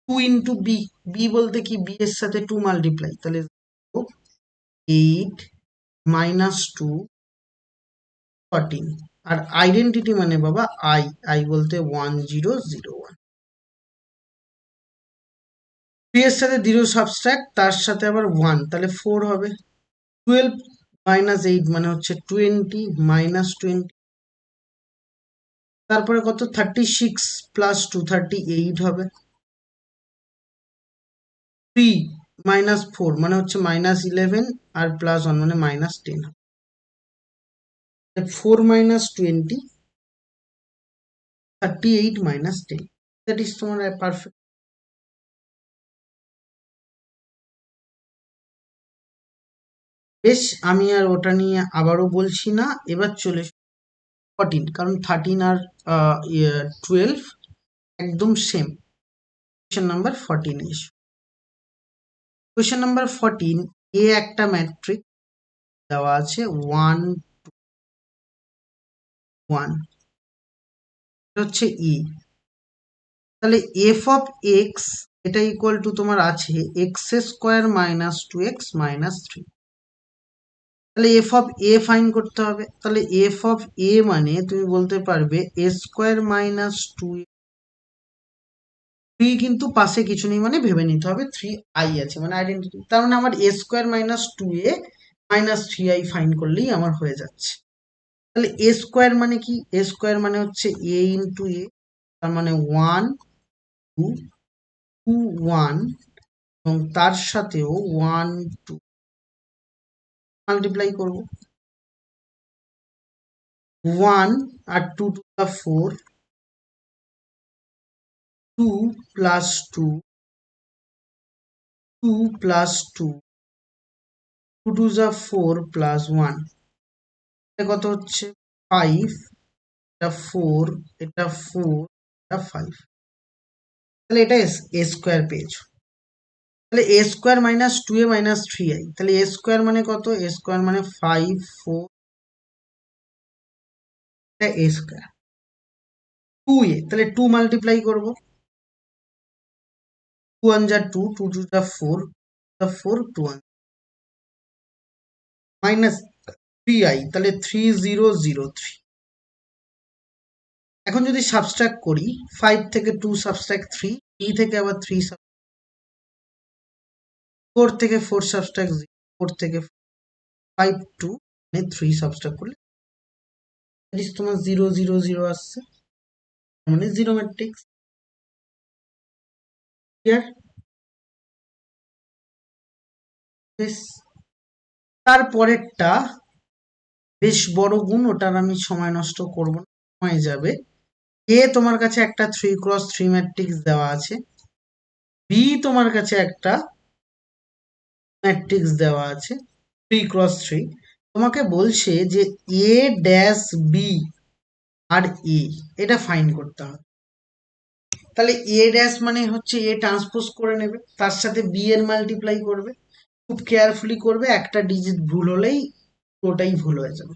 2 into B, B বলতে কি বি এর সাথে 2 মাল্টিপ্লাই, তাহলে 8 মাইনাস 2 14। আর আইডেন্টিটি মানে বাবা আই, আই বলতে 1001। 3 এর সাথে 0 সাবস্ট্রাক্ট, তার সাথে আবার 1, তাহলে 4 হবে। 12 মাইনাস 8 মানে হচ্ছে 20 মাইনাস 20। তারপরে কত 36 প্লাস 2 38 হবে। 3 মাইনাস 4 মানে হচ্ছে -11 আর প্লাস 1 মানে -10। 4 minus 20 38 minus 10, that is তোমার পারফেক্ট। বেশ, আমি আর ওটা নিয়ে আবারও বলছি না, এবার চলে 14, কারণ 13 আর 12 একদম সেম। কোয়েশ্চেন নাম্বার 14 এসো। কোয়েশ্চেন নাম্বার 14, এ একটা ম্যাট্রিক্স দেওয়া আছে 1 1, হচ্ছে ই। তাহলে এফ অফ এক্স এটা ইকুয়াল টু তোমার আছে x square minus 2x minus 3। তাহলে এফ অফ এ ফাইন করতে হবে। তাহলে এফ অফ এ মানে তুমি বলতে পারবে এ স্কোয়ার মাইনাস 2। 3 কিন্তু পাশে কিছু নেই মানে ভেবে নিতে হবে 3i আছে, মানে আইডেন্টিটি। তার মানে আমার A square minus 2a minus 3i find করলেই আমার হয়ে যাচ্ছে। তাহলে এ স্কোয়ার মানে কি? এ স্কোয়ার মানে হচ্ছে এ ইন্টু এ, তার মানে 1 2 2 1, এবং তার সাথেও 1 2 মাল্টিপ্লাই করবো। 1 আর 2 to the 4, 2 plus 2, 2 plus 2, 2 to the 4 plus 1, এটা কত হচ্ছে 5, এটা 4, এটা 4, এটা 5। তাহলে এটা এ স্কোয়ার পেয়েছো। তাহলে A square minus 2a minus 3i, তাহলে এ স্কোয়ার মানে কত? এ স্কোয়ার মানে 5 4, এটা এ স্কোয়ার। 2a, তাহলে 2 মাল্টিপ্লাই করবো। 2 1 যা 2, 2 2 যা 4, 4 2 1 মাইনাস 3i, তাহলে 3003। এখন যদি সাবস্ট্রাক্ট করি, 5 থেকে 2 সাবস্ট্রাক্ট 3, 3 থেকে আবার 3, 4 থেকে 4 সাবস্ট্রাক্ট 0, 4 থেকে 5 2 মানে 3 সাবস্ট্রাক্ট করলে তোমার 0 0 0 আসছে, মানে জিরো ম্যাট্রিক্স। ক্লিয়ার? বেশ, তারপরেরটা বেশ বড় গুণ, ওটার আমি সময় নষ্ট করব না, সময় যাবে। এ তোমার কাছে একটা 3x3 ম্যাট্রিক্স দেওয়া আছে, বি তোমার কাছে একটা ম্যাট্রিক্স দেওয়া আছে 3x3। তোমাকে বলছে যে এ ড্যাশ বি আর এ এটা ফাইন্ড করতে হবে। তাহলে এ ড্যাশ মানে হচ্ছে এ ট্রান্সপোজ করে নেবে, তার সাথে বি এর মাল্টিপ্লাই করবে, খুব কেয়ারফুলি করবে, একটা ডিজিট ভুল হলেই ওটাই ভুল হয়ে যাবে।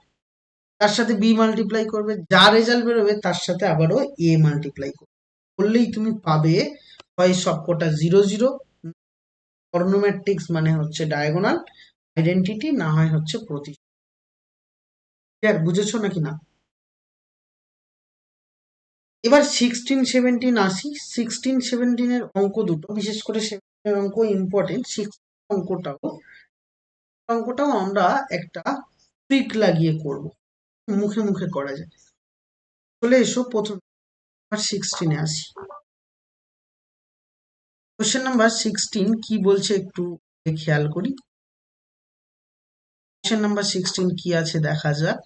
তার সাথে বি মাল্টিপ্লাই করবে, যা রেজাল্ট বেরোবে তার সাথে আবারও এ মাল্টিপ্লাই করবে, করলেই তুমি পাবে হয় সবকটা 0 0, কর্ণ ম্যাট্রিক্স মানে হচ্ছে ডায়াগোনাল আইডেন্টিটি, না হয় হচ্ছে প্রতিসম। বুঝেছো নাকি না? এবার 16 17 আসি। 16 17 এর অঙ্ক দুটো, বিশেষ করে 17 এর অঙ্ক ইম্পর্টেন্ট, 16 অঙ্কটাও আমরা একটা ট্রিক লাগিয়ে করব, মুখে মুখে করা যায়। চলে এসো, প্রথম 16 এ আসি। কোশ্চেন নাম্বার 16 কি বলছে একটু খেয়াল করি। কোশ্চেন নাম্বার 16 কি আছে দেখা যাক।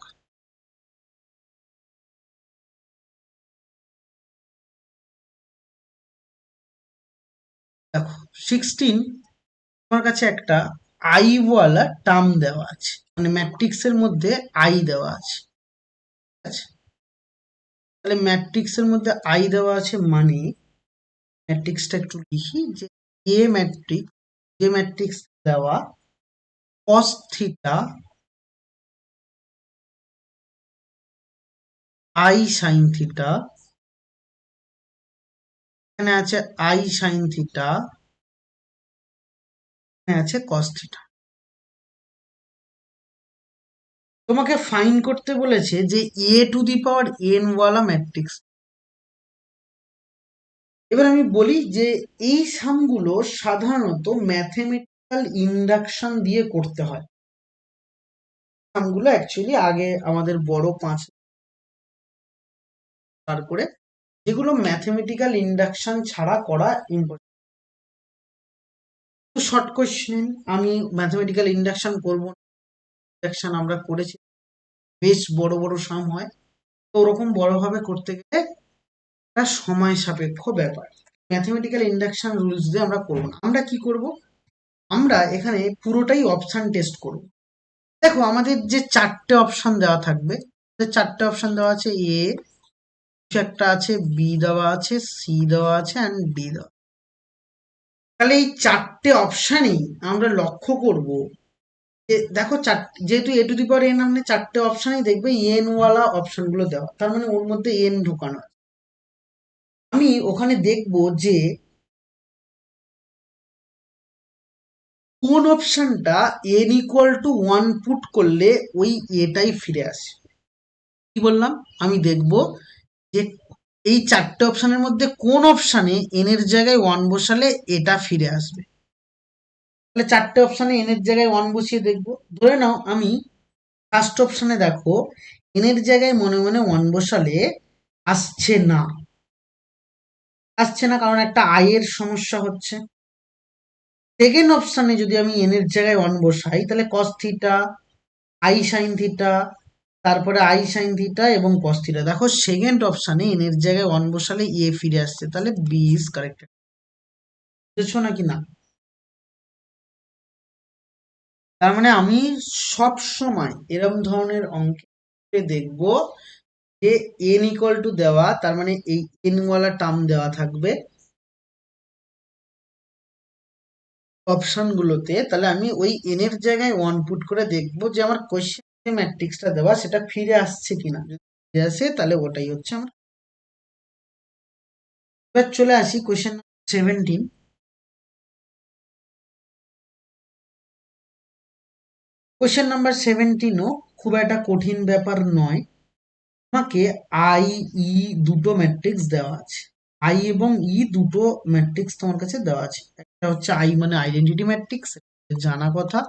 দেখো 16 তোমার কাছে একটা আই ওয়ালা টার্ম দেওয়া আছে, মানে ম্যাট্রিক্সের মধ্যে আই দেওয়া আছে, ঠিক আছে? তাহলে ম্যাট্রিক্সের মধ্যে আই দেওয়া আছে মানে ম্যাট্রিক্সটা একটু লিখি, যে এ ম্যাট্রিক্স, যে ম্যাট্রিক্স দেওয়া cos theta i sine theta, এখানে আছে আই সাইন থিটা, এখানে আছে cos থিটা। তোমাকে ফাইন করতে বলেছে যে এ টু দি পাওয়ার এন ওয়ালা ম্যাট্রিক্স। এবার আমি বলি যে এই সামগুলো সাধারণত ম্যাথমেটিক্যাল ইন্ডাকশন দিয়ে করতে হয়। সামগুলো অ্যাকচুয়ালি আগে আমাদের বড় 5 করে যেগুলো ম্যাথমেটিক্যাল ইন্ডাকশন ছাড়া করা ইম্পর্টেন্ট। শর্ট কোয়েশ্চেন, আমি ম্যাথমেটিক্যাল ইন্ডাকশন করব, ইন্ডাকশন আমরা করেছি, বেশ বড় বড় সাম হয়, তো ওরকম বড়ভাবে করতে গেলে একটা সময় সাপেক্ষ ব্যাপার। ম্যাথমেটিক্যাল ইন্ডাকশন রুলস দিয়ে আমরা করব না। আমরা কি করব, আমরা এখানে পুরোটাই অপশন টেস্ট করব। দেখো আমাদের যে চারটে অপশন দেওয়া থাকবে, চারটে অপশন দেওয়া আছে, এ একটা আছে, বি দেওয়া আছে, সি দেওয়া আছে অ্যান্ড ডি দেওয়া। তাহলে এই চারটে অপশানেই আমরা লক্ষ্য করব যে দেখো যেহেতু এ টু দি পাওয়ার এন, মানে চারটে অপশানেই দেখবে এন ওয়ালা অপশনগুলো দেওয়া, তার মানে ওর মধ্যে এন ঢুকানো আছে। আমি ওখানে দেখব যে কোন অপশনটা এন ইকুয়াল টু 1 পুট করলে ওই এটাই ফিরে আসে। কি বললাম, আমি দেখব যে এই চারটে অপশানের মধ্যে কোন অপশানে এন এর জায়গায় 1 বসালে এটা ফিরে আসবে। তাহলে চারটে অপশানে এন এর জায়গায় 1 বসিয়ে দেখব। ধরে নাও আমি ফার্স্ট অপশানে দেখো এন এর জায়গায় মনে মনে 1 বসালে আসছে না, কারণ একটা আই এর সমস্যা হচ্ছে। সেকেন্ড অপশানে যদি আমি এন এর জায়গায় 1 বসাই তাহলে cos theta, i sine theta, তারপরে আই সাইন থিটা এবং কস থিটা। দেখো সেকেন্ড অপশানে এন এর জায়গায় 1 বসালে এ ফিরে আসছে, তাহলে বি ইজ কারেক্ট। বুঝেছো নাকি না? তার মানে আমি সব সময় এরকম ধরনের অঙ্কে দেখব যে এন ইকুয়াল টু দেওয়া, তার মানে এই এন ওয়ালা টার্ম দেওয়া থাকবে অপশন গুলোতে, তাহলে আমি ওই এন এর জায়গায় 1 পুট করে দেখবো যে আমার কোশ্চেন যে ম্যাট্রিক্সটা দেওয়া সেটা ফিরে আসছে কিনা। যদি ফিরে আসে তাহলে ওটাই হচ্ছে আমার। এবার চলে আসি কোশ্চেন 17। কোশ্চেন নাম্বার 17ও খুব একটা কঠিন ব্যাপার নয়। আমাকে আই ই দুটো ম্যাট্রিক্স দেওয়া আছে, আই এবং ই দুটো ম্যাট্রিক্স তোমার কাছে দেওয়া আছে। একটা হচ্ছে আই মানে আইডেন্টিটি ম্যাট্রিক্স, জানা কথা,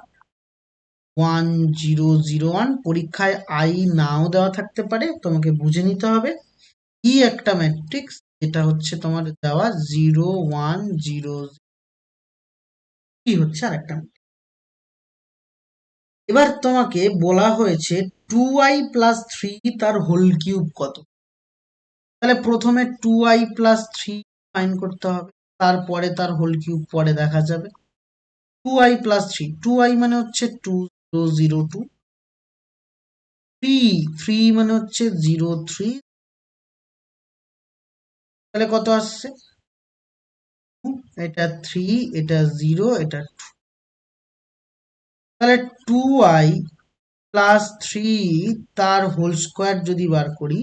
1 0 0 1। পরীক্ষায় আই নাও দেওয়া থাকতে পারে, তোমাকে বুঝে নিতে হবে। ই একটা ম্যাট্রিক্স, এটা হচ্ছে তোমার দেওয়া 0 1 0, কি হচ্ছে আর একটা। এবার তোমাকে বলা হয়েছে 2i+3 তার হোল কিউব কত। তাহলে প্রথমে 2i+3 ফাইন্ড করতে হবে, তারপরে তার হোল কিউব পরে দেখা যাবে। 2i+3, 2i মানে হচ্ছে 2 0 0 2, 3 মানে হচ্ছে 0 3, তাহলে কত আসছে, এটা 3, এটা 0, এটা 2। তাহলে 2i+3 তার হোল স্কোয়ার যদি বার করি,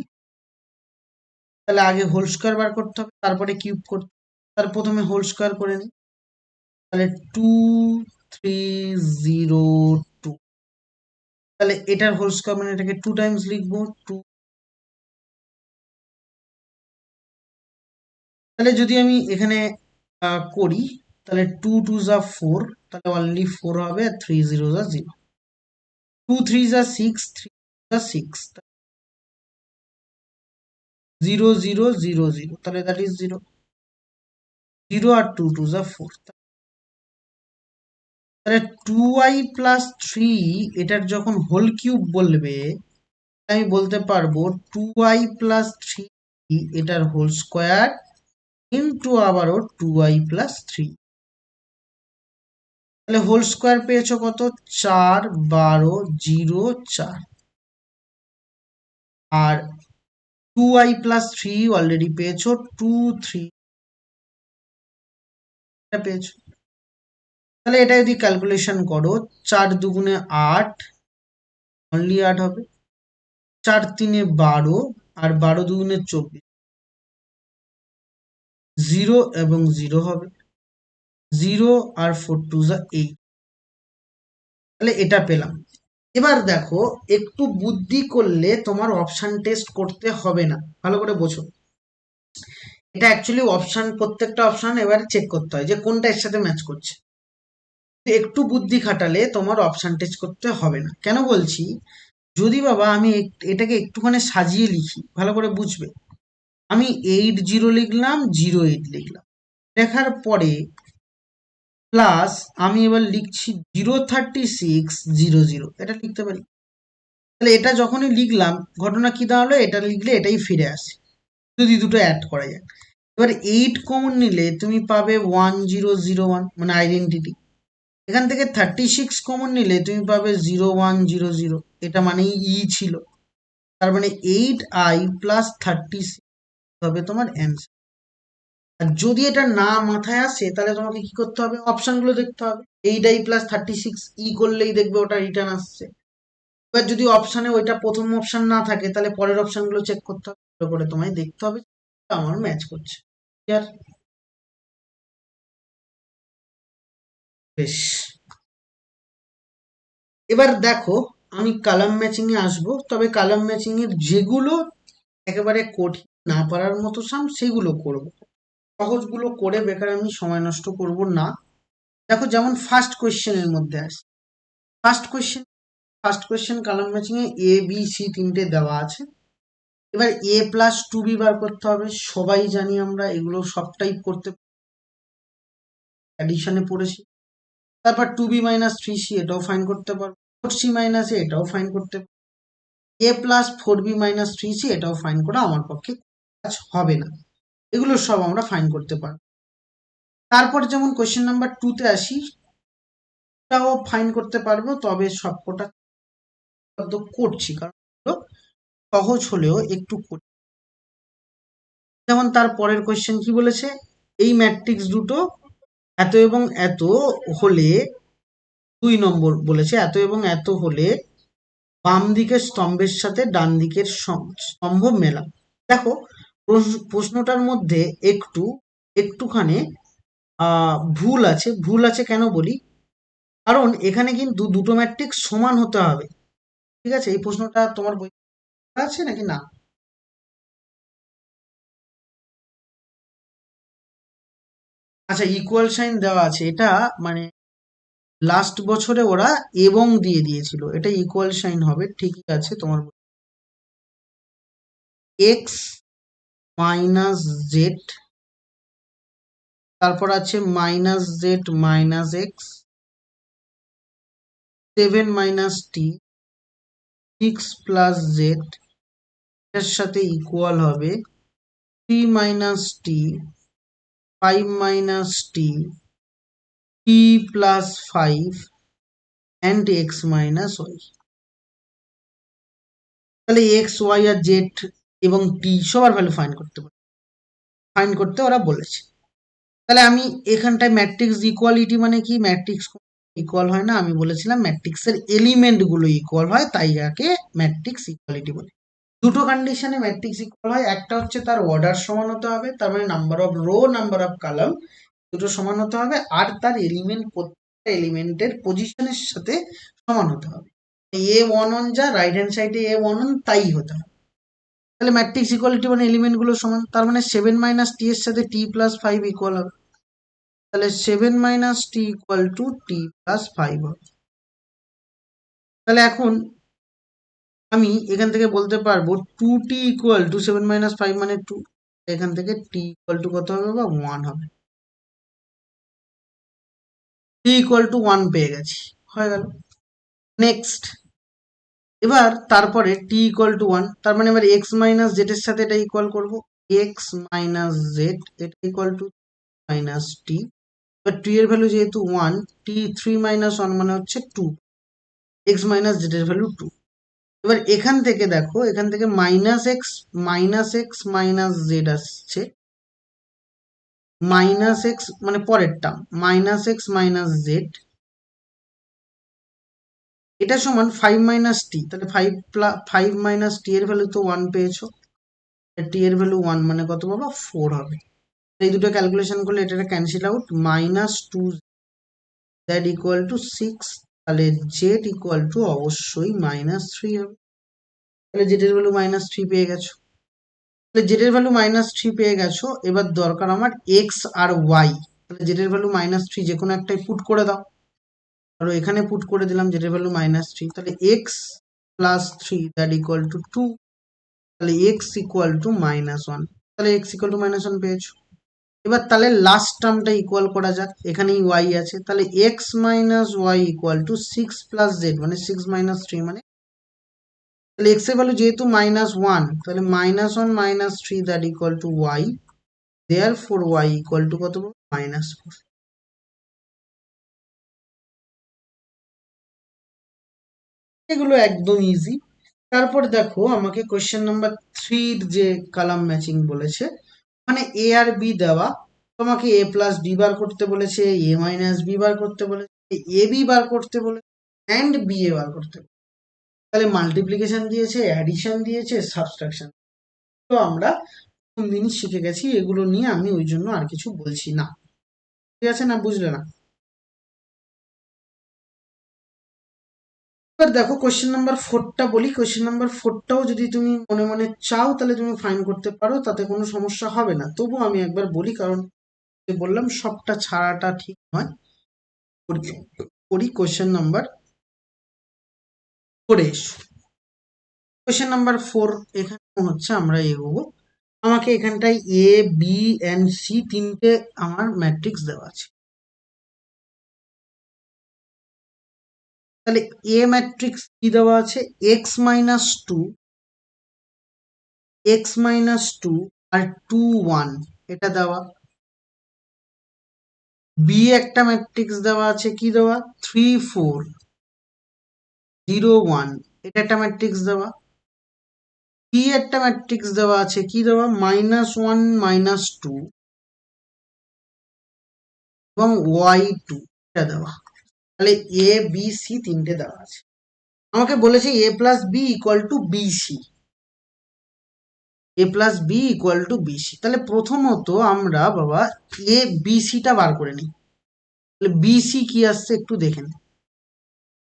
তাহলে আগে হোল স্কোয়ার বার করতে হবে, তারপরে কিউব করতে হবে। তার প্রথমে হোল স্কোয়ার করে নিই, তাহলে 2 3 0 2। তাহলে এটার হোল স্কোয়ার মানে এটাকে 2 টাইমস লিখবো, 2। তাহলে যদি আমি এখানে করি, তাহলে 2 2 যা 4, তাহলে অনলি 4 হবে, আর 3 0 যা 0, 2 3 যা 6, 3 যা 6, 0 0 0 0, তাহলে দ্যাট ইজ 0 0, আর 2 2 যা 4। তাহলে 2i+3 এটার যখন হোল কিউব বলবে, আমি বলতে পারবো 2i+3 এটার হোল স্কোয়ার ইন্টু আবারও 2i+3। তাহলে হোল স্কোয়ার পেয়েছো কত, 4 12 0 4। আর 2i+3 অলরেডি পেয়েছো 2 3 পেয়েছো। তাহলে এটা যদি ক্যালকুলেশন করো, 4 দুগুণে 8, অনলি 8 হবে, 4 3 12, আর 12 দুগুণে 24, 0 এবং 0 হবে, 0 আর 4 2 যা 8। তাহলে এটা পেলাম। এবার দেখো একটু বুদ্ধি করলে তোমার অপশন টেস্ট করতে হবে না, ভালো করে বোঝো। এটা অ্যাকচুয়ালি অপশন, প্রত্যেকটা অপশন এবার চেক করতে হয় যে কোনটা এর সাথে ম্যাচ করছে। একটু বুদ্ধি খাটালে তোমার অপশন টেস্ট করতে হবে না। কেন বলছি, যদি বাবা আমি এটাকে একটুখানি সাজিয়ে লিখি, ভালো করে বুঝবে। আমি 80 লিখলাম, 08 লিখলাম, লেখার পরে প্লাস আমি এবার লিখছি 03600, এটা লিখতে পারি। তাহলে এটা যখনই লিখলাম, ঘটনা কি দাঁড়ালো, এটা লিখলে এটাই ফিরে আসে যদি দুটো অ্যাড করা যায়। এবার 8 কমন নিলে তুমি পাবে 1001, মানে আইডেন্টিটি। এখান থেকে 36 কমন নিলে তুমি পাবে 0100, এটা মানে ই ছিল। তার মানে 8i প্লাস 36 হবে তোমার অ্যান্সার। আর যদি এটা না মাথায় আসে তাহলে তোমাকে কি করতে হবে, অপশনগুলো দেখতে হবে। 8i প্লাস 36 ই করলেই দেখবে ওটা রিটার্ন আসছে। এবার যদি অপশানে ওইটা প্রথম অপশন না থাকে তাহলে পরের অপশনগুলো চেক করতে হবে, করে তোমায় দেখতে হবে আমার ম্যাচ করছে। ক্লিয়ার? বেশ, এবার দেখো আমি কালাম ম্যাচিং এ আসবো, তবে কালাম ম্যাচিং এর যেগুলো একেবারে কঠিন না পারার মতো সাম সেগুলো করব, সহজগুলো করে বেকার আমি সময় নষ্ট করব না। দেখো যেমন ফার্স্ট কোয়েশ্চেনের মধ্যে আসে, first question Kalam matching A A B C তিনটে দেওয়া আছে। এবার এ প্লাস টু বি বার করতে হবে, সবাই জানি আমরা এগুলো সবটাই করতে অ্যাডিশনে পড়েছি। তারপর two B minus three C, এটাও ফাইন করতে পারবো। ফোর সি মাইনাস এটাও ফাইন করতে পারবো। A plus four B minus three C, এটাও ফাইন করা আমার পক্ষে কাজ হবে না, এগুলো সব আমরা ফাইন করতে পারবো। তারপর যেমন কোয়েশ্চেন নাম্বার 2 তে আসি, এটাও ফাইন করতে পারবো, তবে সবকটা করছি কারণ সহজ হলেও একটু করি। যেমন তার পরের কোয়েশ্চেন কি বলেছে, এই ম্যাট্রিক্স দুটো এত এবং এত হলে, 2 নম্বর বলেছে, এত এবং এত হলে বাম দিকের স্তম্ভের সাথে ডান দিকের স্তম্ভ মেলা। দেখো প্রশ্নটার মধ্যে একটুখানি ভুল আছে কেন বলি, কারণ এখানে কিন্তু দুটো ম্যাট্রিক্স সমান হতে হবে। ঠিক আছে, এই প্রশ্নটা তোমার বই আছে নাকি না? আচ্ছা, ইকুয়াল সাইন দেওয়া আছে, এটা মানে লাস্ট বছরে ওরা এবং দিয়ে দিয়েছিল, এটা ইকুয়াল সাইন হবে, ঠিক আছে তোমার। এক্স মাইনাস জেড, তারপর আছে minus Z minus X, 7 minus T, 6 plus Z, এর সাথে ইকুয়াল হবে 3 minus T, 5 minus T, T plus 5 and X minus Y. তাহলে এক্স ওয়াই আর জেড এবং টি সবার ভ্যালু ফাইন করতে পারে, ফাইন করতে ওরা বলেছে। তাহলে আমি এখানটায় ম্যাট্রিক্স ইকুয়ালিটি মানে কি, ম্যাট্রিক্স ইকুয়াল হয় না, আমি বলেছিলাম ম্যাট্রিক্সের এলিমেন্ট গুলো ইকুয়াল হয়, তাই যাকে ম্যাট্রিক্স ইকুয়ালিটি বলে। দুটো কন্ডিশনে ম্যাট্রিক্স ইকুয়াল হয়, একটা হচ্ছে তার অর্ডার সমান হতে হবে, তার মানে number of rho number of column দুটো সমান হতে হবে, আর তার এলিমেন্ট প্রত্যেকটা এলিমেন্টের পজিশনের সাথে সমান হতে হবে। এ ওয়ান ওয়ান যা রাইট হ্যান্ড সাইডে এ ওয়ান ওয়ান তাই হতে হবে। তাহলে ম্যাট্রিক্স ইকুয়ালিটি মানে এলিমেন্ট গুলো সমান, তার মানে 7 মাইনাস টি এর সাথে টি প্লাস 5 ইকুয়াল হবে। তাহলে 7 minus T equal to T plus 5 হবে। তাহলে এখন আমি এখান থেকে বলতে পারবো 2t ইকুয়াল টু 7 মাইনাস 5 মানে 2, এখান থেকে t ইকুয়াল টু কত হবে, বা 1 হবে। t ইকুয়াল টু 1 পেয়ে গেছি, হয়ে গেল। নেক্সট, এবার তারপরে t ইকুয়াল টু 1, তার মানে এবার x মাইনাস জেড এর সাথে এটা ইকুয়াল করবো, x মাইনাস জেড, এটা ইকুয়াল টু মাইনাস টি। এবার t এর ভ্যালু যেহেতু 1, t 3 মাইনাস 1 মানে হচ্ছে 2, x মাইনাস জেড এর ভ্যালু 2। এবার এখান থেকে দেখো, এখান থেকে মাইনাস এক্স মাইনাস জেড আসছে, মাইনাস এক্স মানে পরের term minus x minus Z, এটা সমান 5 মাইনাস টি। তাহলে 5 মাইনাস টি এর ভ্যালু তো 1 পেয়েছো, টি এর ভ্যালু 1 মানে কত বাবা, 4 হবে। এই দুটো ক্যালকুলেশন করলে এটা cancel out, minus 2 Z equal to 6, তাহলে জেড ইকুয়াল টু অবশ্যই মাইনাস 3 হবে। তাহলে জেড এর ভ্যালু মাইনাস 3 পেয়ে গেছো। তাহলে জেড এর ভ্যালু মাইনাস 3 পেয়ে গেছো, এবার দরকার আমার এক্স আর ওয়াই। তাহলে জেড এর ভ্যালু মাইনাস 3 যে কোনো একটাই পুট করে দাও, আর এখানে পুট করে দিলাম জেড এর ভ্যালু মাইনাস 3, তাহলে x plus 3 that equal two 2, তাহলে এক্স ইকুয়াল টু মাইনাস 1। তাহলে x ইকুয়াল টু -1 পেয়েছো। এবার তাহলে লাস্ট টার্মটা ইকুয়াল করা যাক, এখানেই y আছে, তাহলে x minus Y equal to 6 plus Z মানে 6 মাইনাস 3 মানে, তাহলে x এর ভ্যালু যেহেতু -1, তাহলে -1 minus 3 that equal two y, therefore y equal to কত -4। এগুলো একদম ইজি। তারপর দেখো আমাকে কোয়েশ্চেন নাম্বার 3 যে কলাম ম্যাচিং বলেছে, মানে এ আর বি দেওয়া, তোমাকে এ প্লাস বি বার করতে বলেছে, এ মাইনাস বি বার করতে বলেছে, এ বি বার করতে বলেছে, অ্যান্ড বি এ বার করতে বলেছে। তাহলে মাল্টিপ্লিকেশন দিয়েছে, অ্যাডিশন দিয়েছে, সাবট্রাকশন। তো আমরা জিনিস শিখে গেছি, এগুলো নিয়ে আমি ওই জন্য আর কিছু বলছি না। ঠিক আছে না, বুঝলে না? এবার দেখো কোয়েশ্চেন নাম্বার 4টা বলি। কোয়েশ্চেন নাম্বার 4টাও যদি তুমি মনে মনে চাও তাহলে তুমি ফাইন করতে পারো, তাতে কোনো সমস্যা হবে না। তবু আমি একবার বলি, কারণ বললাম সবটা ছাড়াটা ঠিক নয়। করি কোয়েশ্চেন নাম্বার 4 এসো। কোয়েশ্চেন নাম্বার 4 এখানে হচ্ছে আমরা এগোবো। আমাকে এখানটায় এ বি এন্ড সি তিনটে আমার ম্যাট্রিক্স দেওয়া আছে। তাহলে এ ম্যাট্রিক্স কি দেওয়া আছে, X minus two, X minus two আর 2 1 এটা দেওয়া। বি একটা ম্যাট্রিক্স দেওয়া আছে, কি দেওয়া, 3 4 0 1 এটা একটা ম্যাট্রিক্স দেওয়া। সি একটা ম্যাট্রিক্স দেওয়া আছে, কি দেওয়া, -1 -2 এবং y2 এটা দেওয়া। তাহলে এ বি সি তিনটে দেওয়া আছে। আমাকে বলেছে A plus B equal to B C, A plus B equal to B C. তাহলে প্রথমত আমরা বাবা এ বিসিটা বার করে নিই। তাহলে বিসি কি আসছে একটু দেখেন।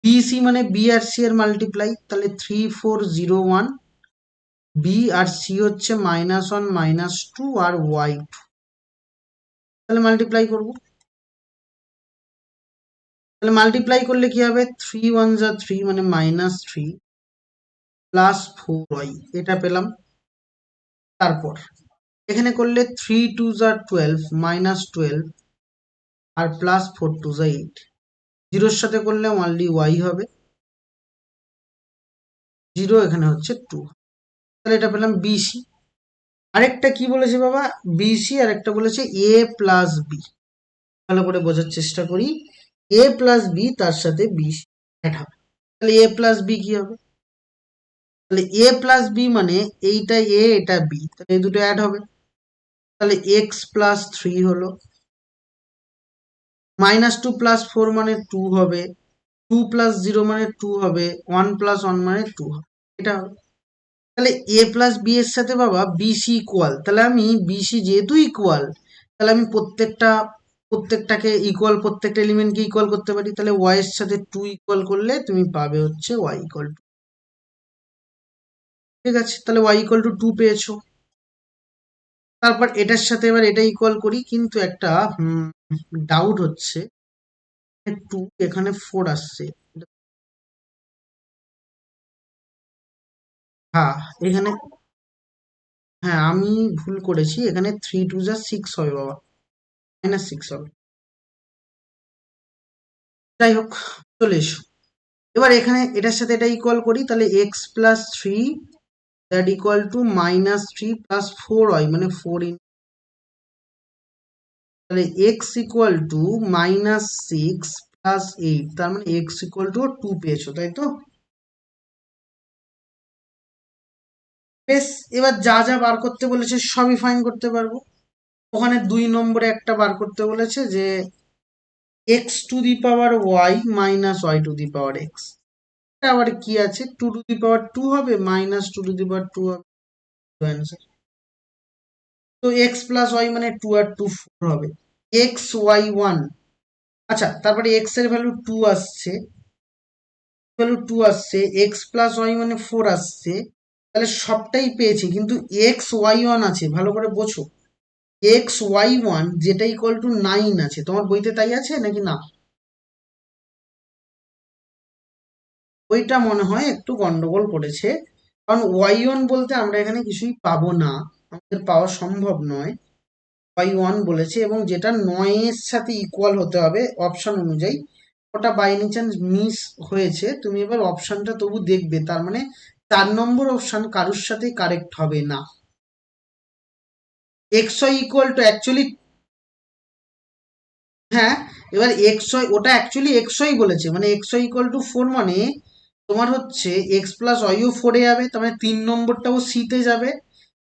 বিসি মানে বি আর সি এর মাল্টিপ্লাই, তাহলে 3 4 0 1, বি আর সি হচ্ছে -1 -2 আর y2। তাহলে মাল্টিপ্লাই করব। তাহলে মাল্টিপ্লাই করলে কি হবে, 3 1 যা 3 মানে -3 প্লাস 4y এটা পেলাম। তারপর এখানে করলে 3 2 যা 12 -12 আর প্লাস 4 2 যা 8, জিরোর সাথে করলে অনলি y হবে, 0 এখানে হচ্ছে 2। তাহলে এটা পেলাম বিসি। আরেকটা কি বলেছে বাবা, বিসি, আর একটা বলেছে এ প্লাস বি। ভালো করে বোঝার চেষ্টা করি, এ প্লাস বি তার সাথে বিসি অ্যাড হবে। তাহলে এ প্লাস বি কি হবে, তাহলে এ প্লাস বি মানে এইটা এ এটা বি, তাহলে এই দুটো অ্যাড হবে। তাহলে এক্স প্লাস 3 হলো, -2 প্লাস 4 মানে 2 হবে, 2 প্লাস 0 মানে 2 হবে, 1 প্লাস 1 মানে 2 হবে, এটা হবে। তাহলে এ প্লাস বি এর সাথে বাবা বিসি ইকুয়াল, তাহলে আমি বিসি যেহেতু ইকুয়াল, তাহলে আমি প্রত্যেকটাকে ইকুয়াল, প্রত্যেকটা এলিমেন্টকে ইকুয়াল করতে পারি। তাহলে ওয়াই এর সাথে 2 ইকুয়াল করলে তুমি পাবে হচ্ছে ওয়াই ইকুয়াল টু, ঠিক আছে, তাহলে ওয়াই ইকুয়াল টু 2 পেয়েছো। তারপর এটার সাথে এবার এটা ইকুয়াল করি, কিন্তু একটা ডাউট হচ্ছে, 2 এখানে 4 আসছে। হ্যাঁ এখানে, হ্যাঁ আমি ভুল করেছি, এখানে 3 2 যা 6 হবে বাবা, -6 হবে। যাই হোক, চলে এসো। এবার এখানে এটার সাথে এটা ইকুয়াল করি, তাহলে x plus 3 that equal two -3 plus 4y মানে 4 ইন, তাহলে এক্স ইকুয়াল টু -6 প্লাস 8, তার মানে এক্স ইকুয়াল টু 2 পেয়েছো, তাই তো? বেশ, এবার যা যা বার করতে বলেছে সবই ফাইন করতে পারবো। ওখানে 2 নম্বরে একটা বার করতে বলেছে যে X to the power Y minus Y to the power X, এটা আবার কি আছে, 2 টু দি পাওয়ার 2 হবে, -2 টু দি পাওয়ার 2 হবে, অ্যান্সার। তো এক্স প্লাস ওয়াই মানে 2 আর 2 4 হবে, এক্স ওয়াই 1। আচ্ছা, তারপরে এক্স এর ভ্যালু 2 আসছে, এক্স প্লাস ওয়াই মানে 4 আসছে, তাহলে সবটাই পেয়েছি, কিন্তু এক্স ওয়াই 1 আছে, ভালো করে বোঝো। এক্স ওয়াই 1 যেটা ইকুয়াল টু 9 আছে, তোমার বইতে তাই আছে নাকি না? ওইটা মনে হয় একটু গন্ডগোল করেছে, কারণ ওয়াই 1 বলতে আমরা এখানে কিছুই পাবো না, আমাদের পাওয়া সম্ভব নয়, y1 বলেছে, এবং যেটা 9 এর সাথে ইকুয়াল হতে হবে অপশন অনুযায়ী, ওটা বাই এনি চান্স মিস হয়েছে, তুমি এবার অপশনটা তবু দেখবে, তার মানে 4 নম্বর অপশন কারোর সাথেই কারেক্ট হবে না। xy ইকুয়াল টু অ্যাকচুয়ালি, হ্যাঁ, এবার xy ওটা অ্যাকচুয়ালি xy বলেছে, মানে xy ইকুয়াল টু 4 মানে তোমার হচ্ছে x প্লাস ওয়াইও 4 এ যাবে, তার মানে 3 নম্বরটাও সিতে যাবে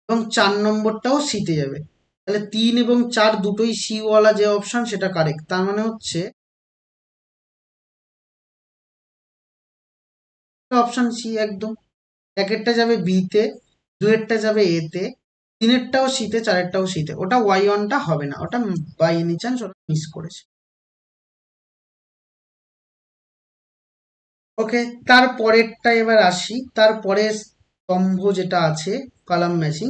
এবং 4 নম্বরটাও সিতে যাবে। তাহলে 3 এবং 4 দুটোই সি ওয়ালা যে অপশন সেটা কারেক্ট, তার মানে হচ্ছে অপশন সি একদম। একেরটা যাবে বি তে, দুয়েরটা যাবে এ তে, তিনেরটাও সিতে, চারেরটাও সিতে, ওটা ওয়াই ওয়ানটা হবে না, ওটা বাই এনি চান্স ওটা মিস করেছে। ওকে, তারপরেরটা এবার আসি, তারপরে স্তম্ভ যেটা আছে কলাম ম্যাচিং,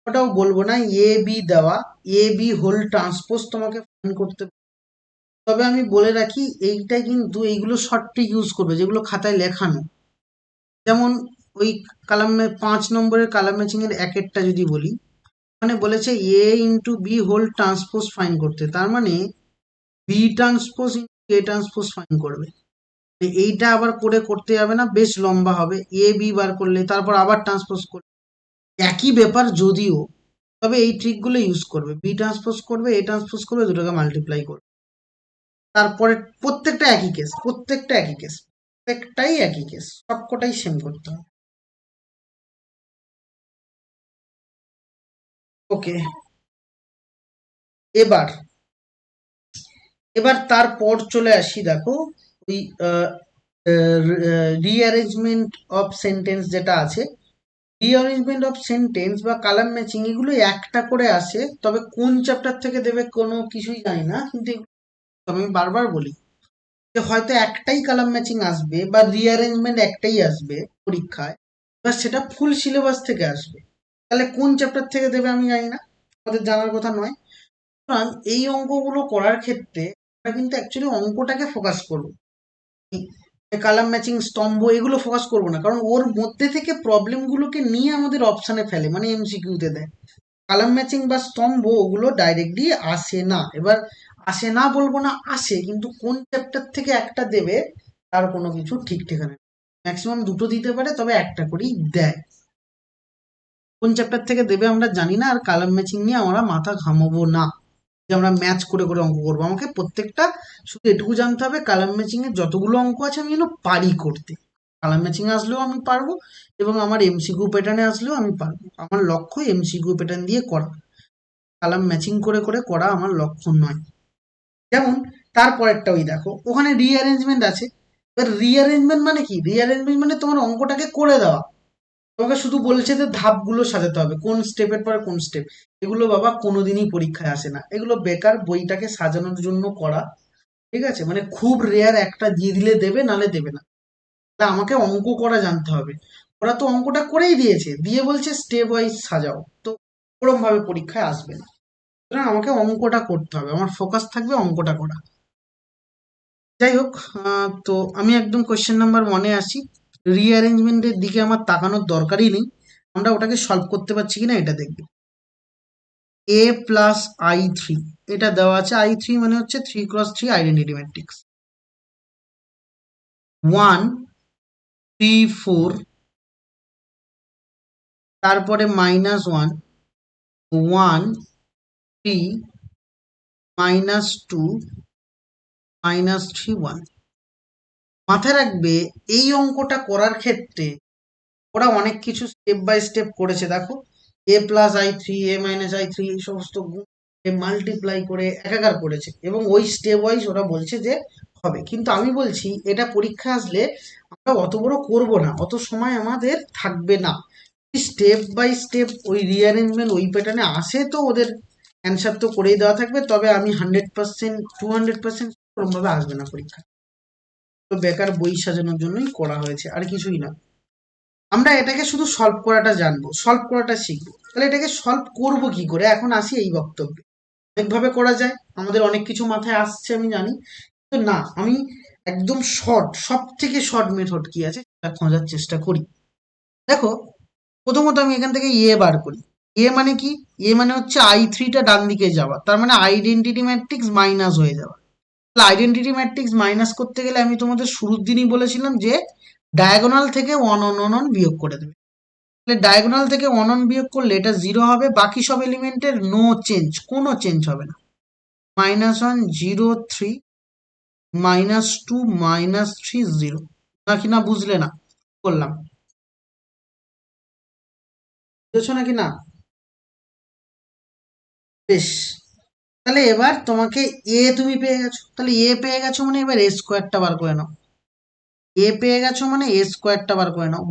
ওটাও বলবো না, এ বি দেওয়া, এ বি হোল ট্রান্সপোজ তোমাকে ফাইন্ড করতে, তবে আমি বলে রাখি এইটা কিন্তু এইগুলো শর্ট ট্রিক ইউজ করবে যেগুলো খাতায় লেখানো, যেমন ওই কালামে 5 নম্বরের কালাম ম্যাচিং এর একেরটা যদি বলি, মানে বলেছে A into B whole transpose find করতে, তার মানে B transpose into A transpose find করবে। এইটা আবার করে করতে যাবে না, বেশ লম্বা হবে, এ বি বার করলে তারপর আবার ট্রান্সপোজ করবে, একই ব্যাপার যদিও, তবে এই ট্রিকগুলো ইউজ করবে, বি ট্রান্সপোজ করবে, এ ট্রান্সপোজ করবে, দুটোকে মাল্টিপ্লাই করবে, তারপরে প্রত্যেকটা একই কেস, প্রত্যেকটা একই কেস, প্রত্যেকটাই একই কেস, সবকটাই সেম করতে হবে। ওকে, এবার এবার তারপর চলে আসি, দেখো ওই রিঅ্যারেঞ্জমেন্ট অফ সেন্টেন্স যেটা আছে, রিঅ্যারেঞ্জমেন্ট অফ সেন্টেন্স বা কালাম ম্যাচিং এগুলো একটা করে আসে, তবে কোন চ্যাপ্টার থেকে দেবে কোনো কিছুই জানি না, কিন্তু আমি বারবার বলি যে হয়তো একটাই কালাম ম্যাচিং আসবে বা রিঅ্যারেঞ্জমেন্ট একটাই আসবে পরীক্ষায়, বা সেটা ফুল সিলেবাস থেকে আসবে, তাহলে কোন চ্যাপ্টার থেকে দেবে আমি জানি না, আমাদের জানার কথা নয়। সুতরাং এই অঙ্কগুলো করার ক্ষেত্রে আমরা কিন্তু অ্যাকচুয়ালি অঙ্কটাকে ফোকাস করবো, কালাম ম্যাচিং স্তম্ভ এগুলো ফোকাস করবো না, কারণ ওর মধ্যে থেকে প্রবলেমগুলোকে নিয়ে আমাদের অপশানে ফেলে, মানে এমসিকিউতে দেয়। কালাম ম্যাচিং বা স্তম্ভ ওগুলো ডাইরেক্টলি আসে না, এবার আসে না বলবো না, আসে, কিন্তু কোন চ্যাপ্টার থেকে একটা দেবে তার কোনো কিছু ঠিক ঠিকানা, ম্যাক্সিমাম দুটো দিতে পারে, তবে একটা করেই দেয়, কোন চ্যাপ্টার থেকে দেবে আমরা জানি না, আর কালাম ম্যাচিং নিয়ে আমরা মাথা ঘামাবো না যে আমরা ম্যাচ করে করে অঙ্ক করবো, আমাকে প্রত্যেকটা শুধু এটুকু জানতে হবে কালাম ম্যাচিং এর যতগুলো অঙ্ক আছে আমি যেন পারি করতে, কালাম ম্যাচিং আসলেও আমি পারবো এবং আমার এমসিকিউ প্যাটার্নে আসলেও আমি পারবো, আমার লক্ষ্য এমসিকিউ প্যাটার্ন দিয়ে করা, কালাম ম্যাচিং করে করে করা আমার লক্ষ্য নয়। যেমন তারপরেরটা ওই দেখো ওখানে রিঅ্যারেঞ্জমেন্ট আছে, এবার রিঅ্যারেঞ্জমেন্ট মানে কি, রিঅ্যারেঞ্জমেন্ট মানে তোমার অঙ্কটাকে করে দেওয়া, তোমাকে শুধু বলছে যে ধাপগুলো সাজাতে হবে, কোন স্টেপের পরে কোন স্টেপ, এগুলো বাবা কোনোদিনই পরীক্ষায় আসে না, এগুলো বেকার, বইটাকে সাজানোর জন্য করা, ঠিক আছে, মানে খুব রেয়ার একটা দিয়ে দিলে দেবে, নালে দেবে না, তা আমাকে অঙ্ক করা জানতে হবে, ওরা তো অঙ্কটা করেই দিয়েছে, দিয়ে বলছে স্টেপ ওয়াইজ সাজাও, তো ওরম ভাবে পরীক্ষায় আসবে না, সুতরাং আমাকে অঙ্কটা করতে হবে, আমার ফোকাস থাকবে অঙ্কটা করা। যাই হোক, তো আমি একদম কোয়েশ্চেন নাম্বার 1-এ আসি, রিঅ্যারেঞ্জমেন্টের দিকে আমার তাকানোর দরকারই নেই, আমরা ওটাকে সলভ করতে পারছি কিনা এটা দেখব। এ প্লাস i3, এটা দেওয়া আছে, i3 মানে হচ্ছে 3x3 আইডেন্টিটি ম্যাট্রিক্স, 1 3 4, তারপরে -1 1 3 -2 -3 1। মাথায় রাখবে এই অঙ্কটা করার ক্ষেত্রে ওরা অনেক কিছু স্টেপ বাই স্টেপ করেছে, দেখো a+i3 a-i3 এই সমস্ত মাল্টিপ্লাই করে একাকার করেছে, এবং ওই স্টেপ ওয়াইজ ওরা বলছে যে হবে, কিন্তু আমি বলছি এটা পরীক্ষা আসলে আমরা অত বড় করব না, অত সময় আমাদের থাকবে না, স্টেপ বাই স্টেপ ওই রিঅ্যারেঞ্জমেন্ট ওই প্যাটার্নে আসে তো ওদের অ্যান্সার তো করেই দেওয়া থাকবে, তবে আমি 100% 200% ওরকমভাবে আসবে না পরীক্ষা, তো বেকার বই সাজানোর জন্যই করা হয়েছে, আর কিছুই না। আমরা এটাকে শুধু সলভ করাটা জানবো, সলভ করাটা শিখবো, তাহলে এটাকে সলভ করব কি করে, এখন আসি এই বক্তব্যে। অনেকভাবে করা যায়, আমাদের অনেক কিছু মাথায় আসছে আমি জানি, তো না, আমি একদম শর্ট, সব থেকে শর্ট মেথড কি আছে সেটা খোঁজার চেষ্টা করি। দেখো, প্রথমত আমি এখান থেকে বার করি, এ মানে কি? এ মানে হচ্ছে i3টা ডান দিকে যাওয়া, তার মানে আইডেন্টিটি ম্যাট্রিক্স মাইনাস হয়ে যাওয়া। তাহলে আইডেন্টিটি ম্যাট্রিক্স মাইনাস করতে গেলে আমি তোমাদের শুরুর দিনই বলেছিলাম যে ডায়াগোনাল থেকে ওয়ান অন অন অন বিয়োগ করে দেবে। তাহলে ডায়াগোনাল থেকে ওয়ান অন বিয়োগ করলে এটা 0 হবে, বাকি সব এলিমেন্টের নো চেঞ্জ, কোনো চেঞ্জ হবে না। -1 0 3 -2 -3 0, নাকি না বুঝলে না করলাম? বুঝেছো নাকি না? বেশ, তাহলে এবার তোমাকে এ তুমি পেয়ে গেছো, তাহলে এ পেয়ে গেছো মানে এবার এ স্কোয়ারটা বার করে নাও। এ পেয়ে গেছো মানে এ স্কোয়ারটা বার করে নাও,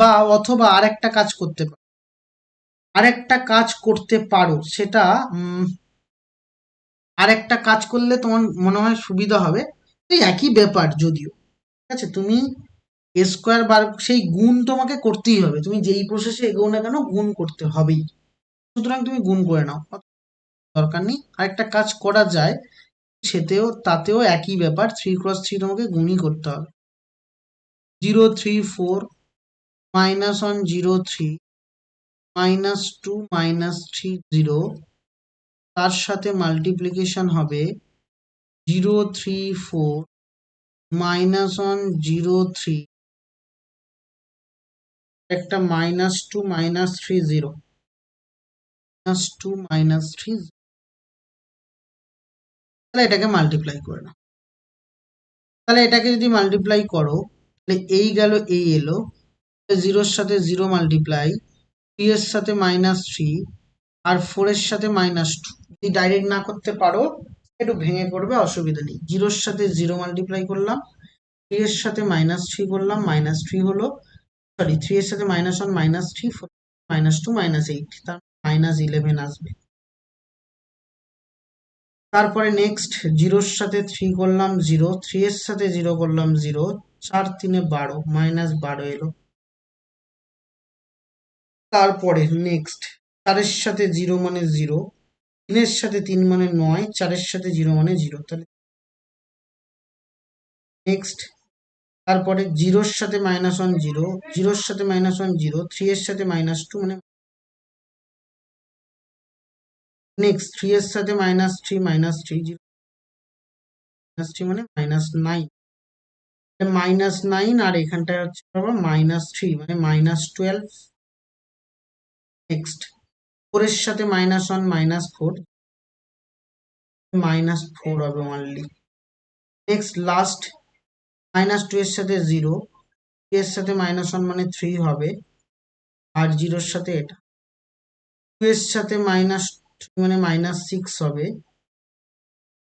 বা অথবা আরেকটা কাজ করতে পারো। আরেকটা কাজ করতে পারো সেটা আরেকটা কাজ করলে তোমার মনে হয় সুবিধা হবে। এই একই ব্যাপার যদিও, ঠিক আছে, তুমি এ স্কোয়ার বার সেই গুণ তোমাকে করতেই হবে, তুমি যেই প্রসেসে এগোও না কেন গুণ করতে হবেই। সুতরাং তুমি গুণ করে নাও, দরকার নেই। আরেকটা কাজ করা যায়, তাতেও একই ব্যাপার, 3 × 3 তোমাকে গুণই করতে হবে। 0 3 4 -1 0 3 -2 -3 0, তার সাথে মাল্টিপ্লিকেশন হবে 0 3 4 -1 0 3, একটা -2 -3 0, -2 -3, তাহলে এটাকে মাল্টিপ্লাই করে নাও। তাহলে এটাকে যদি মাল্টিপ্লাই করো, তাহলে এই গেল, এই এলো, 0-র সাথে 0 মাল্টিপ্লাই, 3 এর সাথে -3 আর 4 এর সাথে -2। যদি ডাইরেক্ট না করতে পারো একটু ভেঙে করবে, অসুবিধা নেই। 0-র সাথে 0 মাল্টিপ্লাই করলাম, 3 এর সাথে -3 করলাম, -3 হলো, সরি 3 এর সাথে -1 -3 -2 -8, তার -11 আসবে। তারপরে নেক্সট 0-র সাথে 3 করলাম 0, 3 এর সাথে 0 করলাম 0, 4 3 12, -12 এলো। তারপরে নেক্সট 4-এর সাথে 0 মানে 0, 3-এর সাথে 3 মানে 9, 4-এর সাথে 0 মানে 0, তাহলে নেক্সট, তারপরে 0-র সাথে -1 0, 0-র সাথে -1 0, 3 এর সাথে -2 মানে নেক্সট, 3 এর সাথে -3 -3 0 -3 মানে -9, -9 আর এখানটায় হচ্ছে -3 মানে -12। নেক্সট 4 এর সাথে -1 -4, -4 হবে অনলি। নেক্সট লাস্ট -2 এর সাথে 0, 3 এর সাথে -1 মানে 3 হবে, আর 0-র সাথে এটা, 2 এর সাথে -3 মানে -6 হবে,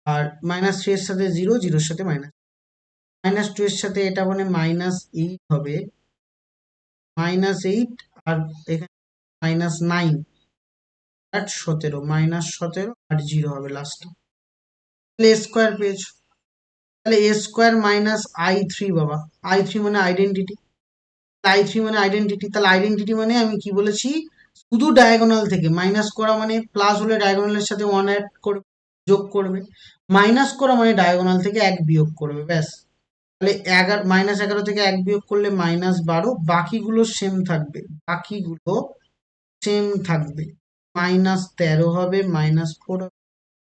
আর -3 এর সাথে 0, 0-র সাথে -2 এর সাথে এটা মানে -8 হবে, -8 আর এখানে -9 আর 17, -17 আর 0 হবে লাস্টে। তাহলে এ স্কোয়ার পেয়েছো। তাহলে এ স্কোয়ার -i3 বাবা, i3 মানে আইডেন্টিটি, i3 মানে আইডেন্টিটি, তাহলে আইডেন্টিটি মানে আমি কি বলেছি, শুধু ডায়াগোনাল থেকে মাইনাস করা মানে প্লাস হলে ডায়াগোনালের সাথে 1 অ্যাড করবে, যোগ করবে, মাইনাস করা মানে ডায়াগোনাল থেকে 1 বিয়োগ করবে, ব্যাস। তাহলে -11 থেকে 1 বিয়োগ করলে -12, বাকিগুলো সেম থাকবে, বাকিগুলো সেম থাকবে, -13 হবে, -4 হবে,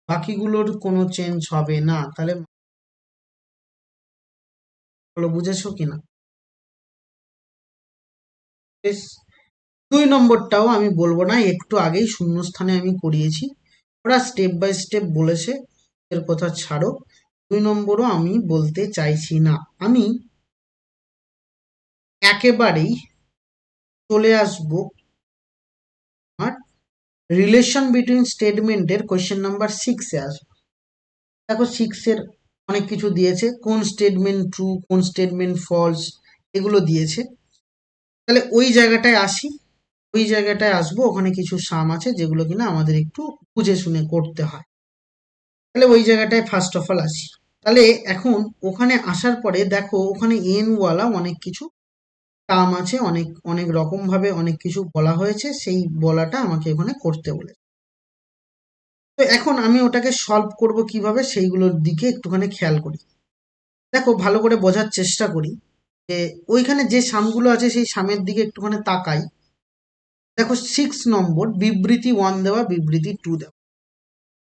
বাকিগুলোর কোনো চেঞ্জ হবে না। তাহলে বলো বুঝেছো কিনা? বেশ, 2 নম্বরটাও আমি বলবো না, একটু আগেই শূন্যস্থানে আমি করিয়েছি, ওরা স্টেপ বাই স্টেপ বলেছে, এর কথা ছাড়ো। 2 নম্বরও আমি বলতে চাইছি না, আমি একেবারেই চলে আসবো আর রিলেশন বিটুইন স্টেটমেন্টের কোয়েশ্চেন নাম্বার 6-এ আসবো। দেখো 6-এর অনেক কিছু দিয়েছে, কোন স্টেটমেন্ট ট্রু, কোন স্টেটমেন্ট ফলস, এগুলো দিয়েছে। তাহলে ওই জায়গাটায় আসি, ওই জায়গাটায় আসবো, ওখানে কিছু সাম আছে যেগুলো কিনা আমাদের একটু বুঝে শুনে করতে হয়। তাহলে ওই জায়গাটায় ফার্স্ট অফ অল আসি। তাহলে এখন ওখানে আসার পরে দেখো ওখানে এন ওয়ালা অনেক কিছু টার্ম আছে, অনেক অনেক রকম ভাবে অনেক কিছু বলা হয়েছে, সেই বলাটা আমাকে ওখানে করতে বলে। তো এখন আমি ওটাকে সলভ করব কিভাবে, সেইগুলোর দিকে একটুখানি খেয়াল করি। দেখো ভালো করে বোঝার চেষ্টা করি যে ওইখানে যে সামগুলো আছে সেই সামের দিকে একটুখানি তাকাই। দেখো 6 নম্বর বিবৃতি 1 দেওয়া, বিবৃতি 2 দেওয়া।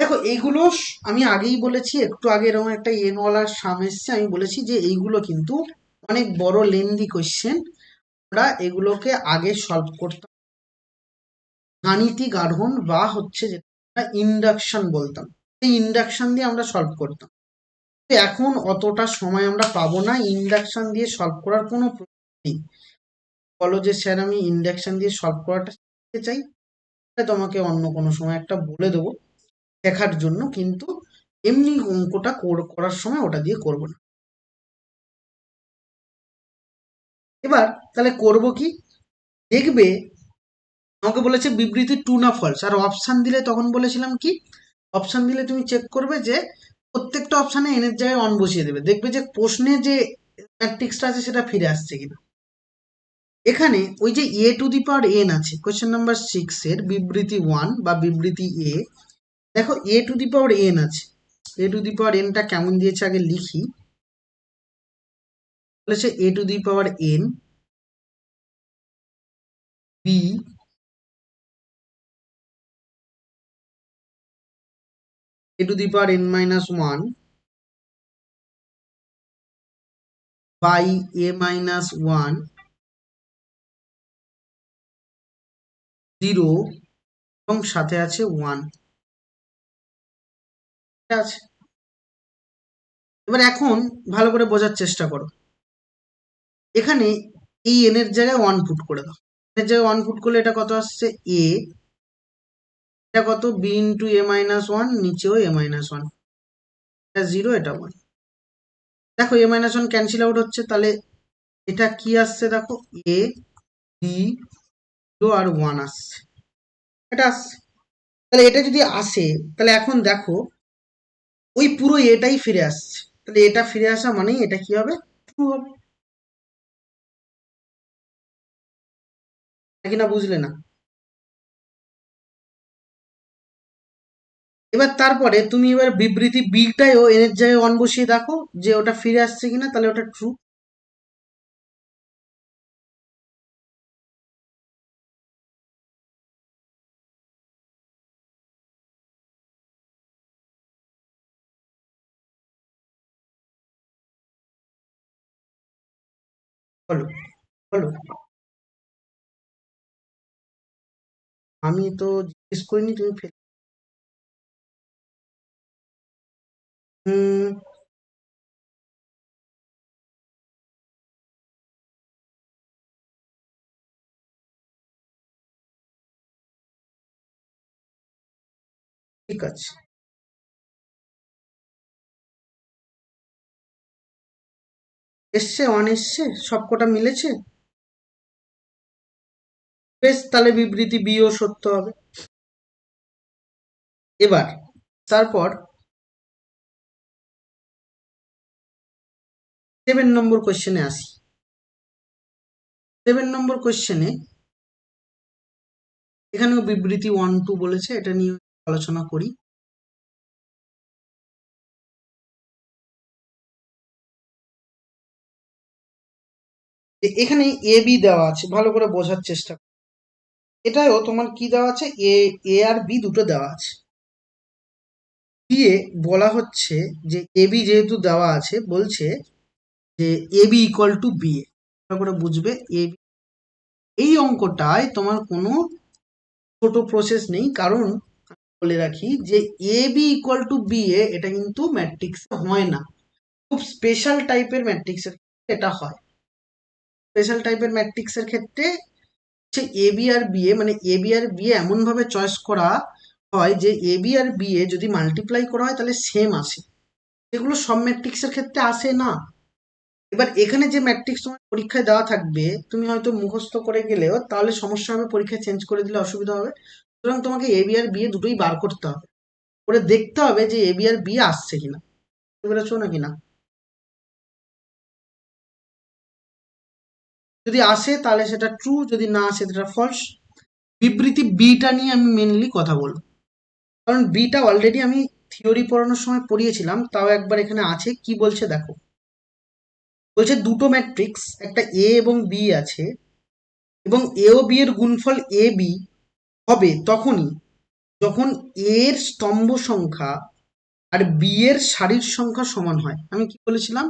দেখো এইগুলো আমি আগেই বলেছি, একটু আগে এরকম একটা এনওয়ালার সাম এসছে, আমি বলেছি যে এইগুলো কিন্তু অনেক বড় লেন্দি কোয়েশ্চেন, আমরা এগুলোকে আগে সলভ করতাম গাণিতিক আরোহণ বা হচ্ছে যেটা ইন্ডাকশন বলতাম, এই ইন্ডাকশন দিয়ে আমরা সলভ করতাম। এখন অতটা সময় আমরা পাবো না ইন্ডাকশন দিয়ে সলভ করার কোনো প্রয়োজন নেই। বলো যে স্যার আমি ইন্ডাকশন দিয়ে সলভ করাটা শিখতে চাই, তোমাকে অন্য কোনো সময় একটা বলে দেবো শেখার জন্য, কিন্তু এমনি অঙ্কটা করার সময় ওটা দিয়ে করবো না। এবার তাহলে করব কি, দেখবে আমাকে বলেছে বিবৃতি ট্রু না ফলস, আর অপশান দিলে তখন বলেছিলাম কি, অপশান দিলে তুমি চেক করবে যে প্রত্যেকটা অপশানে এন এর জায়গায় অন বসিয়ে দেবে, দেখবে যে প্রশ্নে যে ম্যাট্রিক্সটা আছে সেটা ফিরে আসছে কিনা। এখানে ওই যে এ টু দি পাওয়ার এন আছে কোয়েশ্চেন নাম্বার 6 এর বিবৃতি 1 বা বিবৃতি এ, দেখো এ টু দি পাওয়ার এন আছে, এ টু দি পাওয়ার এনটা কেমন দিয়েছে আগে লিখি। বলেছে A to the power N B A to the power N minus 1 by A minus 1 0 এবং সাথে আছে 1 আছে। এবার এখন ভালো করে বোঝার চেষ্টা করো, এখানে এই এন এর জায়গায় 1 পুট করে দাও, এর জায়গায় 1 পুট করলে এটা কত আসছে এ, এটা কত বি ইন্টু এ মাইনাস 1, নিচেও এ মাইনাস 1, এটা 0 এটা 1। দেখো এ মাইনাস 1 ক্যান্সেল আউট হচ্ছে, তাহলে এটা কি আসছে দেখো এ বি 0 আর 1 আসছে, এটা আসছে। তাহলে এটা যদি আসে তাহলে এখন দেখো ওই পুরো এটাই ফিরে আসছে, তাহলে এটা ফিরে আসা মানেই এটা কি হবে, ট্রু হবে। নাকি না বুঝলে না? এবার তারপরে তুমি এবার বিবৃতি বিটাও এন এর জায়গায় 1 বসিয়ে দেখো যে ওটা ফিরে আসছে কিনা, তাহলে ওটা ট্রু। বলো বলো, আমি তো জিজ্ঞেস করিনি, তুমি হুম, ঠিক আছে। এসছে 1 এসছে, সবকটা মিলেছে, বেশ, তাহলে বিবৃতি বিও সত্য হবে। এবার তারপর 7 নম্বর কোশ্চেনে আসি। 7 নম্বর কোশ্চেনে এখানেও বিবৃতি 1 2 বলেছে, এটা নিয়ে আলোচনা করি। এখানে এ বি দেওয়া আছে, ভালো করে বোঝার চেষ্টা করো। এটাও তোমার কি দেওয়া আছে, এ এ আর বি দুটো দেওয়া আছে। দিয়ে বলা হচ্ছে যে এ বি যেহেতু দেওয়া আছে, বলছে যে এ B equal to B A, ভালো করে বুঝবে। এ এই অঙ্কটায় তোমার কোনো ছোট প্রসেস নেই, কারণ বলে রাখি যে এ B equal to B A এটা কিন্তু ম্যাট্রিক্স হয় না, খুব স্পেশাল টাইপের ম্যাট্রিক্সের এটা হয়। স্পেশাল টাইপের ম্যাট্রিক্সের ক্ষেত্রে হচ্ছে A B R B A, মানে A B R B A এমন ভাবে চয়েস করা হয় যে A B R B A যদি মাল্টিপ্লাই করা হয় তাহলে সেম আসে, এগুলো সব ম্যাট্রিক্সের ক্ষেত্রে আসে না। এবার এখানে যে ম্যাট্রিক্স তোমার পরীক্ষায় দেওয়া থাকবে, তুমি হয়তো মুখস্থ করে গেলেও তাহলে সমস্যা হবে, পরীক্ষায় চেঞ্জ করে দিলে অসুবিধা হবে। সুতরাং তোমাকে A B R B A দুটোই বার করতে হবে, করে দেখতে হবে যে এ বি আর বি আসছে কিনা, বুঝতে পেরেছো নাকি না? যদি আসে তাহলে সেটা ট্রু, যদি না আসে সেটা ফলস। বিবৃতি বিটা নিয়ে আমি মেনলি কথা বলবো, কারণ বিটা অলরেডি আমি থিওরি পড়ানোর সময় পড়িয়েছিলাম, তাও একবার এখানে আছে কি বলছে দেখো। বলছে দুটো ম্যাট্রিক্স, একটা এ এবং বি আছে, এবং এ ও বি এর গুণফল এ বি হবে তখনই যখন এর স্তম্ভ সংখ্যা আর বি এর সারির সংখ্যা সমান হয়। আমি কি বলেছিলাম,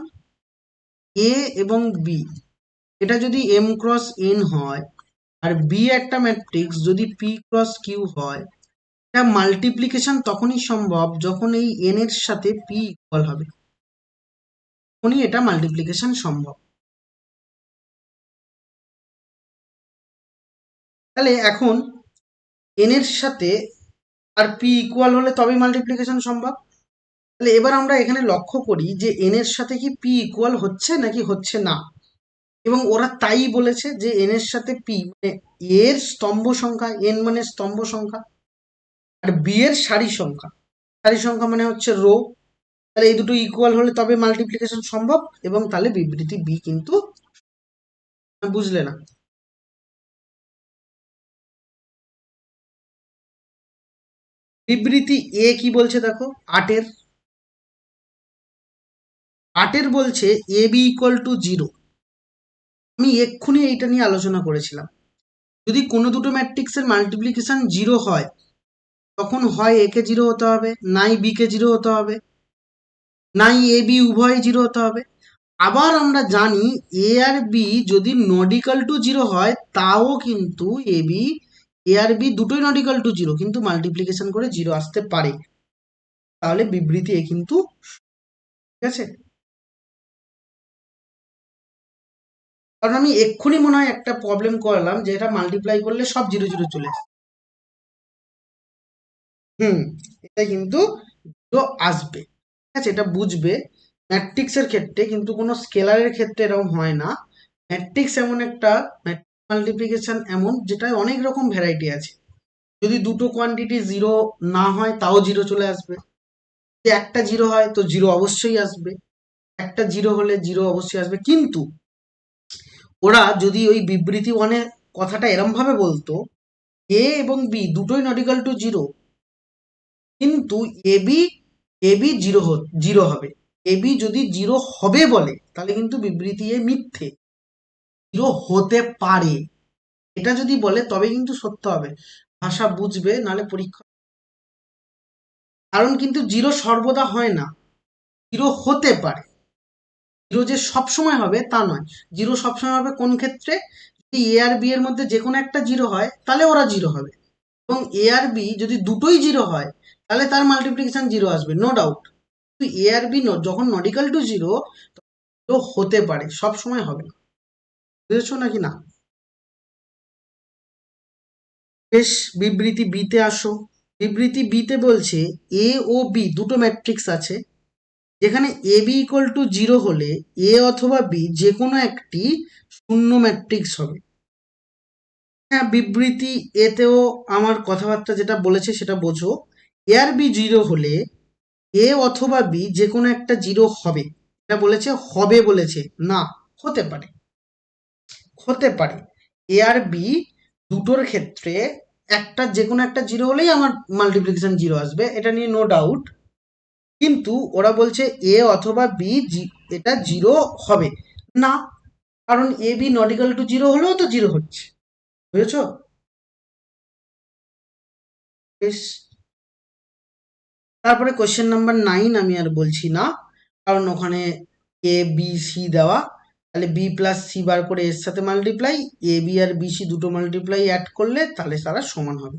এ এবং বি এটা যদি এম ক্রস এন হয় আর বি একটা ম্যাট্রিক্স যদি পি ক্রস কিউ হয়, এটা মাল্টিপ্লিকেশন তখনই সম্ভব যখন এই এন এর সাথে পি ইকুয়াল হবে, তখনই এটা মাল্টিপ্লিকেশন সম্ভব। তাহলে এখন এন এর সাথে আর পি ইকুয়াল হলে তবেই মাল্টিপ্লিকেশন সম্ভব। তাহলে এবার আমরা এখানে লক্ষ্য করি যে এন এর সাথে কি পি ইকুয়াল হচ্ছে নাকি হচ্ছে না, এবং ওরা তাই বলেছে যে এন এর সাথে পি মানে এর স্তম্ভ সংখ্যা, এন মানে স্তম্ভ সংখ্যা, আর বি এর সারি সংখ্যা, সারি সংখ্যা মানে হচ্ছে রো। তাহলে এই দুটো ইকুয়াল হলে তবে মাল্টিপ্লিকেশন সম্ভব, এবং তাহলে বিবৃতি বি কিন্তু, বুঝলে না? বিবৃতি এ কি বলছে দেখো, আটের আটের বলছে এ বি ইকুয়াল টু জিরো। আমি এক্ষুনি এইটা নিয়ে আলোচনা করেছিলাম, যদি কোনো দুটো ম্যাট্রিক্সের মাল্টিপ্লিকেশন জিরো হয় তখন হয় এ কে জিরো হতে হবে, নাই বি কে জিরো হতে হবে, নাই এ বি উভয় জিরো হতে হবে। আবার আমরা জানি এ আর বি যদি নট ইকাল টু জিরো হয় তাও কিন্তু এ আর বি দুটোই নট ইকাল টু জিরো, কিন্তু মাল্টিপ্লিকেশন করে জিরো আসতে পারে। তাহলে বিবৃতি এ কিন্তু, ঠিক আছে। কারণ আমি এক্ষুনি মনে হয় একটা প্রবলেম করলাম যে এটা মাল্টিপ্লাই করলে সব জিরো জিরো চলে আসে। হুম, এটা কিন্তু জিরো আসবে, ঠিক আছে, এটা বুঝবে। ম্যাট্রিক্সের ক্ষেত্রে কিন্তু কোনো স্কেলারের ক্ষেত্রে এরকম হয় না। ম্যাট্রিক্স এমন একটা মাল্টিপ্লিকেশন এমন যেটায় অনেক রকম ভ্যারাইটি আছে। যদি দুটো কোয়ান্টিটি জিরো না হয় তাও জিরো চলে আসবে, যদি একটা জিরো হয় তো জিরো অবশ্যই আসবে, একটা জিরো হলে জিরো অবশ্যই আসবে। কিন্তু ওরা যদি ওই বিবৃতি ওয়ানে কথাটা এরম ভাবে বলতো এ এবং বি দুটোই নট ইকাল টু জিরো, কিন্তু এবি এবি জিরো জিরো হবে, এবি যদি জিরো হবে বলে তাহলে কিন্তু বিবৃতি এ মিথ্যে, জিরো হতে পারে এটা যদি বলে তবে কিন্তু সত্য হবে। ভাষা বুঝবে, নাহলে পরীক্ষা, কারণ কিন্তু জিরো সর্বদা হয় না, জিরো হতে পারে, জিরো যে সব সময় হবে তা নয়। জিরো সবসময় হবে কোন ক্ষেত্রে, যদি এ আর বি এর মধ্যে যে কোনো একটা জিরো হয় তাহলে ওরা জিরো হবে, এবং এ আর বি যদি দুটোই জিরো হয় তাহলে তার মাল্টিপ্লিকেশন জিরো আসবে, নো ডাউট। কিন্তু এ আর বি যখন নডিক্যাল টু জিরো, তো হতে পারে, সব সময় হবে না। বুঝেছো নাকি না? বেশ, বিবৃতি বিতে আসো। বিবৃতি বিতে বলছে এ ও বি দুটো ম্যাট্রিক্স আছে, যেখানে এ বি ইকুয়াল টু জিরো হলে এ অথবা বি যে কোনো একটি শূন্য ম্যাট্রিক্স হবে। হ্যাঁ, বিবৃতি এতেও আমার কথাবার্তা যেটা বলেছে সেটা বোঝো। এ আর বি জিরো হলে এ অথবা বি যে কোনো একটা জিরো হবে, এটা বলেছে হবে বলেছে না, হতে পারে, হতে পারে। এ আর বি দুটোর ক্ষেত্রে একটা যে কোনো একটা জিরো হলেই আমার মাল্টিপ্লিকেশন জিরো আসবে, এটা নিয়ে নো ডাউট। কিন্তু ওরা বলছে এ অথবা বি এটা জিরো হবে না, কারণ A B not equal to zero হলেও তো জিরো হচ্ছে। বুঝেছো? বেশ, তারপরে কোয়েশ্চেন নাম্বার 9 আমি আর বলছি না, কারণ ওখানে এ বি সি দেওয়া, তাহলে বি প্লাস সি বার করে এর সাথে multiply, A B R B C দুটো মাল্টিপ্লাই অ্যাড করলে তাহলে তারা সমান হবে।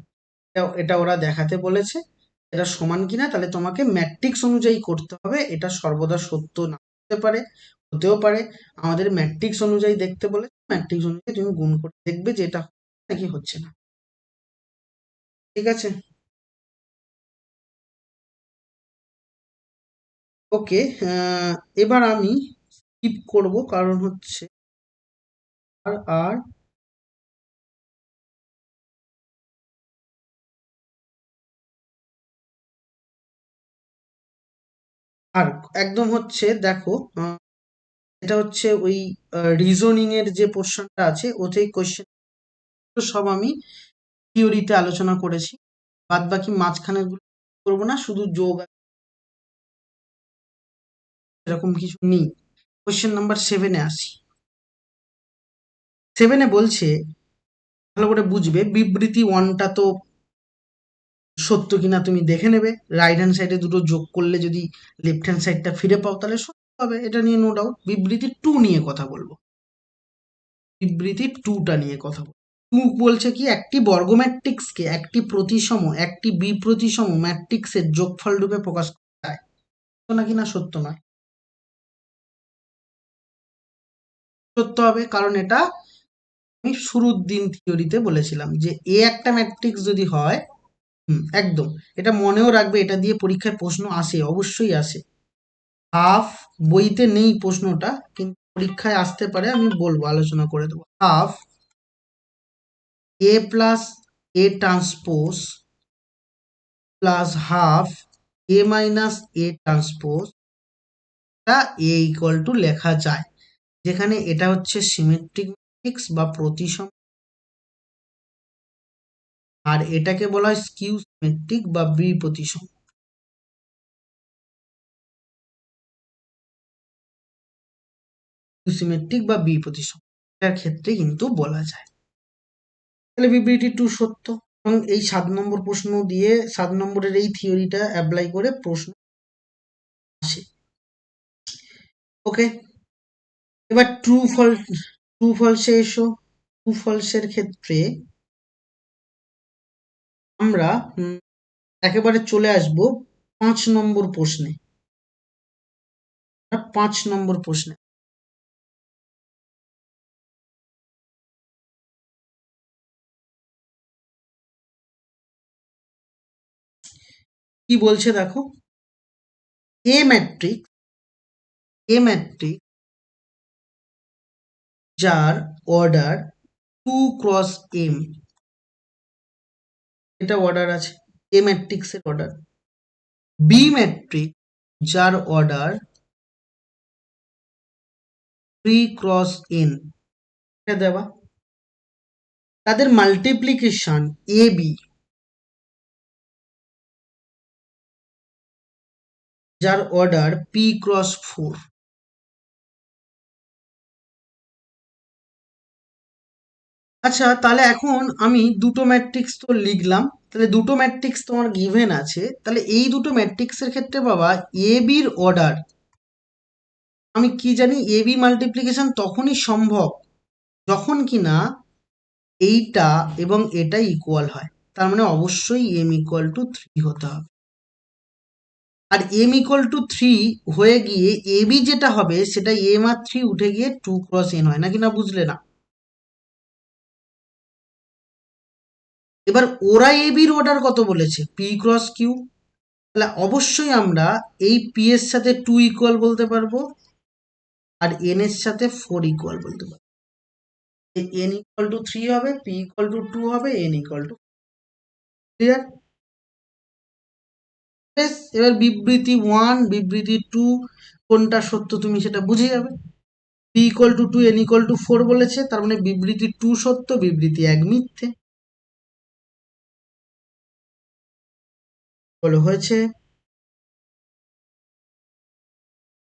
এটা ওরা দেখাতে বলেছে, এটা সমান কিনা তাহলে তোমাকে ম্যাট্রিক্স অনুযায়ী করতে হবে, এটা সর্বদা সত্য না হতে পারে, হতেও পারে। আমাদের ম্যাট্রিক্স অনুযায়ী দেখতে বলে, ম্যাট্রিক্স অনুযায়ী তুমি গুণ করে দেখবে যে এটা হচ্ছে নাকি হচ্ছে না, ঠিক আছে। ওকে, এবার আমি স্কিপ করব, কারণ হচ্ছে আর আর আর একদম হচ্ছে দেখো, এটা হচ্ছে ওই রিজনিং এর যে পোর্শনটা আছে ওতেই কোশ্চেন, সব আমি থিওরিতে আলোচনা করেছি, বাদ বাকি মাঝখানে করবো না, শুধু যোগ এরকম কিছু নেই। কোশ্চেন নাম্বার 7-এ আসি। 7-এ বলছে ভালো করে বুঝবে। বিবৃতি ওয়ানটা তো সত্য কিনা তুমি দেখে নেবে, রাইট হ্যান্ড সাইডে দুটো যোগ করলে যদি লেফট হ্যান্ড সাইডটা ফিরে পাও তাহলে সত্য হবে, এটা নিয়ে নো ডাউট। বিবৃতি টু নিয়ে কথা বলবো, বিবৃতি টুটা নিয়ে কথা বলবো। টু বলছে কি, একটি বর্গ ম্যাট্রিক্সকে একটি প্রতিসম একটি বিপ্রতিসম ম্যাট্রিক্সের যোগফল রূপে প্রকাশ করা যায়। সত্য নাকি না সত্য নয়? সত্য হবে, কারণ এটা আমি শুরুর দিন থিওরিতে বলেছিলাম যে এ একটা ম্যাট্রিক্স যদি হয়, একদম এটা মনেও রাখবে, এটা দিয়ে পরীক্ষায় প্রশ্ন আসে, অবশ্যই আসে। হাফ, বইতে নেই প্রশ্নটা কিন্তু পরীক্ষায় আসতে পারে, আমি বলবো, আলোচনা করে দেবো। হাফ এ প্লাস এ ট্রান্সপোজ প্লাস হাফ এ মাইনাস এ ট্রান্সপোজ টা এ ইকুয়াল টু লেখা যায়, যেখানে এটা হচ্ছে সিমেট্রিক ম্যাট্রিক্স বা প্রতিসম, আর এটাকে বলা হয় স্কিউ সিমেট্রিক বা বিপ্রতিসম। সিমেট্রিক বা বিপ্রতিসম এটার ক্ষেত্রে কিন্তু বলা যায়। তাহলে বিবৃতি টু সত্য, এবং এই 7 নম্বর প্রশ্ন দিয়ে 7 নম্বরের এই থিওরিটা অ্যাপ্লাই করে প্রশ্ন আসে। ওকে, এবার ট্রু ফলসে এসো। ট্রু ফলসের ক্ষেত্রে আমরা একেবারে চলে আসব 5 নম্বর প্রশ্নে। 5 নম্বর প্রশ্নে কি বলছে দেখো, এ ম্যাট্রিক্স যার অর্ডার 2 ক্রস এম, এটা অর্ডার আছে, এ ম্যাট্রিক্সের অর্ডার। বি ম্যাট্রিক্স যার অর্ডার 3 ক্রস এন, এটা দেওয়া। তাদের মাল্টিপ্লিকেশন এ বি যার অর্ডার পি ক্রস 4। আচ্ছা, তাহলে এখন আমি দুটো ম্যাট্রিক্স তো লিখলাম, তাহলে দুটো ম্যাট্রিক্স তোমার গিভেন আছে, তাহলে এই দুটো ম্যাট্রিক্সের ক্ষেত্রে বাবা এ বির অর্ডার, আমি কি জানি, এ বি মাল্টিপ্লিকেশন তখনই সম্ভব যখন কিনা এইটা এবং এটা ইকুয়াল হয়, তার মানে অবশ্যই এম ইকুয়াল টু 3 হতে হবে। আর এম ইকুয়াল টু 3 হয়ে গিয়ে এ বি যেটা হবে সেটা এম আর 3 উঠে গিয়ে 2 ক্রস এন হয়, নাকি না? বুঝলে না? এবার ওরা এ বির অর্ডার কত বলেছে, পি ক্রস কিউ, তাহলে অবশ্যই আমরা এই পি এর সাথে 2 ইকুয়াল বলতে পারবো, আর এন এর সাথে 4 ইকুয়াল বলতে পারবো। এন ইকুয়াল টু 3 হবে, পি ইকুয়াল টু 2 হবে, এন ইকুয়াল টু, ক্লিয়ার? বেশ, এবার বিবৃতি 1 বিবৃতি 2 কোনটা সত্য তুমি সেটা বুঝে যাবে। P equal to 2 N equal to 4 বলেছে, তার মানে বিবৃতি 2 সত্য, বিবৃতি 1 মিথ্যে। বলে হয়েছে।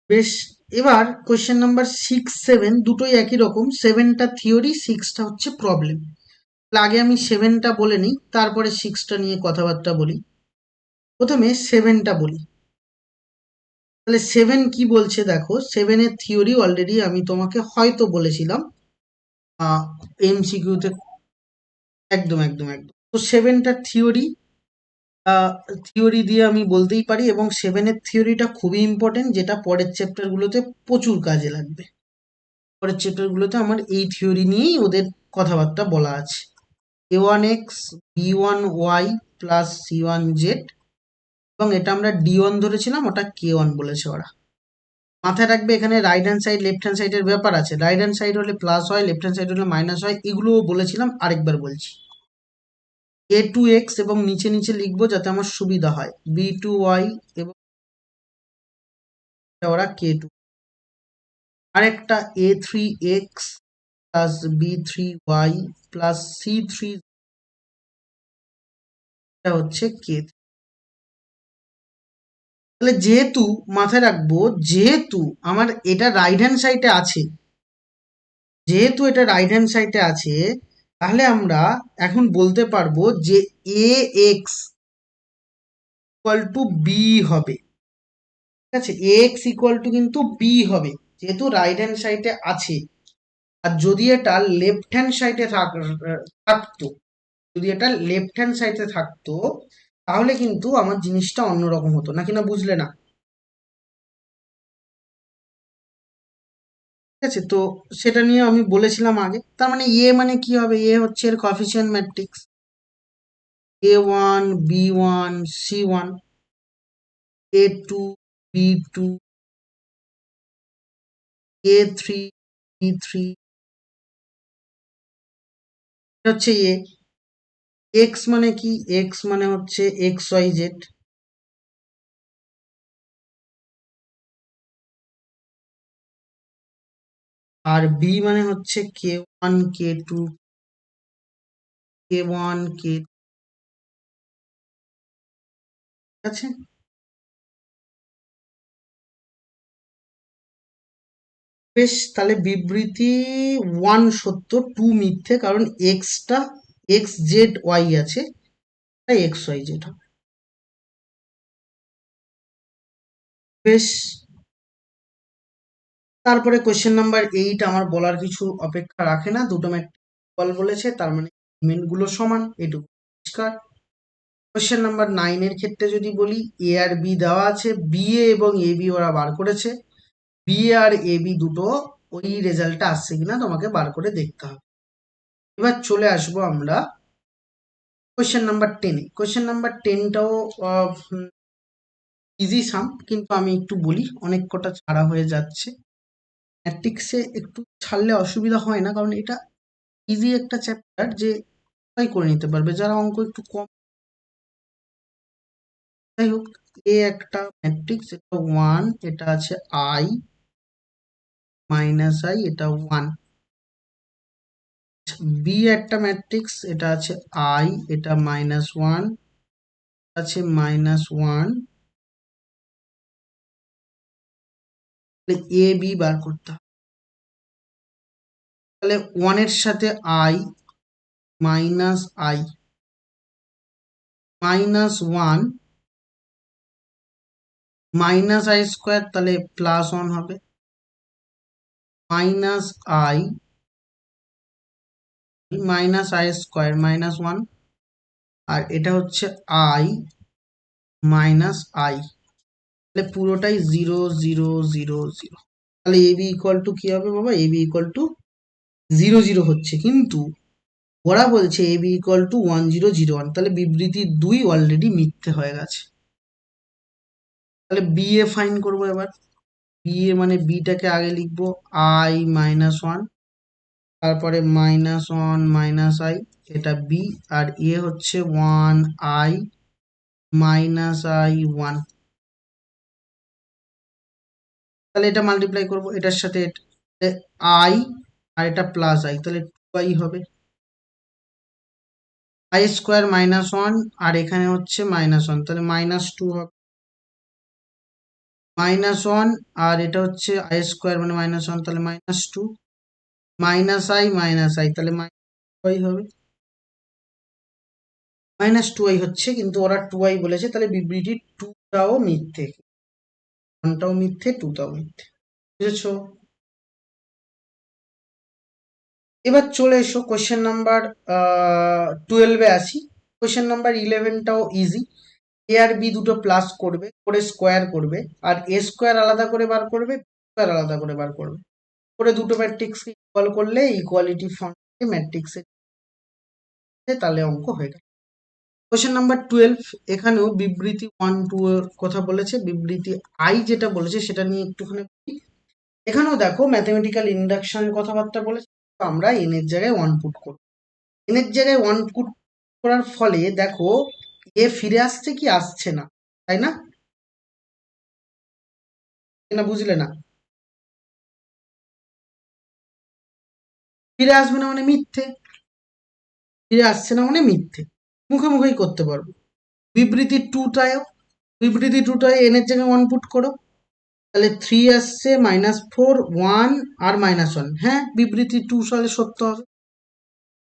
বেশ, এবার কোয়েশ্চেন নাম্বার 6 7 দুটোই একই রকম, 7টা থিওরি, 6টা হচ্ছে প্রবলেম। আগে আমি 7টা বলে নিই, তারপরে 6টা নিয়ে কথাবার্তা বলি। প্রথমে 7টা বলি। তাহলে 7 কি বলছে দেখো, 7-এর থিওরি অলরেডি আমি তোমাকে হয়তো বলেছিলাম এমসিকিউতে। একদম একদম একদম, তো 7টার থিওরি দিয়ে আমি বলতেই পারি, এবং 7-এর থিওরিটা খুবই ইম্পর্টেন্ট, যেটা পরের চ্যাপ্টারগুলোতে প্রচুর কাজে লাগবে। পরের চ্যাপ্টারগুলোতে আমার এই থিওরি নিয়েই ওদের কথাবার্তা বলা আছে। a1x b1y প্লাস c1z, এবং এটা আমরা d1 ধরেছিলাম, ওটা k1 বলেছে ওরা। মাথায় রাখবে এখানে right hand side left hand সাইডের ব্যাপার আছে, রাইট হ্যান্ড সাইড হলে প্লাস হয়, লেফট হ্যান্ড সাইড হলে মাইনাস হয়, এগুলোও বলেছিলাম, আরেকবার বলছি। a2x এবং নিচে নিচে লিখবো যাতে আমার সুবিধা হয়, b2y এবং ওরা k2, আরেকটা a3x plus b3y plus c3 হচ্ছে k3। তাহলে যেহেতু, মাথায় রাখবো, যেহেতু আমার এটা রাইট হ্যান্ড সাইডে আছে, যেহেতু এটা রাইট হ্যান্ড সাইডে আছে, তাহলে আমরা এখন বলতে পারবো যে এ এক্স ইকুয়াল টু বি হবে। ঠিক আছে, এক্স ইকুয়াল টু কিন্তু বি হবে, যেহেতু রাইট হ্যান্ড সাইডে আছে। আর যদি এটা লেফট হ্যান্ড সাইডে থাকতো, যদি এটা লেফট হ্যান্ড সাইডে থাকতো, তাহলে কিন্তু আমার জিনিসটা অন্যরকম হতো, নাকি না, বুঝলে না? ঠিক আছে, তো সেটা নিয়ে আমি বলেছিলাম আগে। তার মানে এ মানে কি হবে? এ হচ্ছে এর coefficient matrix, A1 B1 C1, A2 B2 A3 B3, হচ্ছে এ। এক্স মানে কি? এক্স মানে হচ্ছে এক্স ওয়াই জেড। আর বি মানে হচ্ছে K1 K2 K1 K, ঠিক আছে। বেশ, তাহলে বিবৃতি 1 সত্য, 2 মিথ্যে, কারণ এক্সটা এক্স জেড ওয়াই আছে, তাই এক্স ওয়াই জেড হবে। বেশ, তারপরে কোয়েশ্চেন নাম্বার 8 আমার বলার কিছু অপেক্ষা রাখে না, দুটো ম্যাট্রিক্স বলেছে, তার মানে এলিমেন্টগুলো সমান, এটুকু পরিষ্কার। কোয়েশ্চেন নাম্বার 9 এর ক্ষেত্রে যদি বলি, এ আর বি দেওয়া আছে, বি এ এবং এ বি ওরা বার করেছে, B A R A B দুটো ওই রেজাল্টটা আসছে কিনা তোমাকে বার করে দেখতে হবে। এবার চলে আসবো আমরা কোয়েশ্চেন নাম্বার 10-এ। কোয়েশ্চেন নাম্বার 10টাও ইজি সাম, কিন্তু আমি একটু বলি, অনেক কটা ছাড়া হয়ে যাচ্ছে। ম্যাট্রিক্সে একটু ছাড়লে অসুবিধা হয় না, কারণ এটা ইজি একটা চ্যাপ্টার, যে তাই করে নিতে পারবে যারা অঙ্ক একটু কম। যাই হোক, এ একটা ম্যাট্রিক্স, এটা 1, এটা আছে আই মাইনাস আই, এটা 1। বি একটা ম্যাট্রিক্স, এটা আছে আই, এটা -1 আছে -1। এ বি বার করতে হবে। তাহলে 1 এর সাথে I minus I -1 minus I square, তাহলে +1 হবে, minus I minus I square -1, আর এটা হচ্ছে আই মাইনাস আই, তাহলে পুরোটাই 0 0 0 0। তাহলে এ বি ইকুয়াল টু কি হবে বাবা? এ বি ইকুয়াল টু 0 0 হচ্ছে, কিন্তু ওরা বলছে এ বি ইকুয়াল টু 1 0 0 1, তাহলে বিবৃতি 2 অলরেডি মিথ্যে হয়ে গেছে। তাহলে বি এ ফাইন করবো এবার। বি এ মানে বিটাকে আগে লিখবো আই -1, তারপরে -1 মাইনাস আই, এটা বি, আর এ হচ্ছে 1 i মাইনাস আই 1। তাহলে এটা মাল্টিপ্লাই করব এটার সাথে, আই আর এটা প্লাস আই, তাহলে 2i হবে, আই স্কোয়ার -1, আর এখানে হচ্ছে -1, তাহলে -2 হবে, -1, আর এটা হচ্ছে আই স্কোয়ার মানে -1, তাহলে -2, মাইনাস আই, তাহলে -2i হবে, -2i হচ্ছে, কিন্তু ওরা 2i বলেছে, তাহলে বিবৃতি 2টাও মিথ্যে, 1টাও মিথ্যে, 2টাও মিথ্যে। বুঝেছো? এবার চলে এসো কোয়েশ্চেন নাম্বার 12-এ আসি। কোয়েশ্চেন নাম্বার 11টাও ইজি। এ আর বি দুটো প্লাস করবে, করে স্কোয়ার করবে, আর এ স্কোয়ার আলাদা করে বার করবে, বি স্কোয়ার আলাদা করে বার করবে, করে দুটো ম্যাট্রিক্সকে ইকুয়াল করলে ইকুয়ালিটি ফর্মে ম্যাট্রিক্সে, তাহলে অঙ্ক হয়ে গেল। কোয়েশ্চেন নাম্বার 12, এখানেও বিবৃতি 1 2 এর কথা বলেছে, বিবৃতি আই যেটা বলেছে সেটা নিয়ে একটুখানি বলি। এখানেও দেখো ম্যাথমেটিক্যাল ইন্ডাকশনের কথাবার্তা বলেছে, তো আমরা এন এর জায়গায় 1 পুট করব। এন এর জায়গায় 1 পুট করার ফলে দেখো এ ফিরে আসছে কি আসছে না, তাই না? না, বুঝলে না? ফিরে আসবে না মানে মিথ্যে, ফিরে আসছে না মানে মিথ্যে, মুখে মুখেই করতে পারবো। বিবৃতি টুটায় এন এর জায়গায় 1 পুট করো, তাহলে 3 আসছে, -4 1 আর -1, হ্যাঁ বিবৃতি 2 সালে সত্য হবে।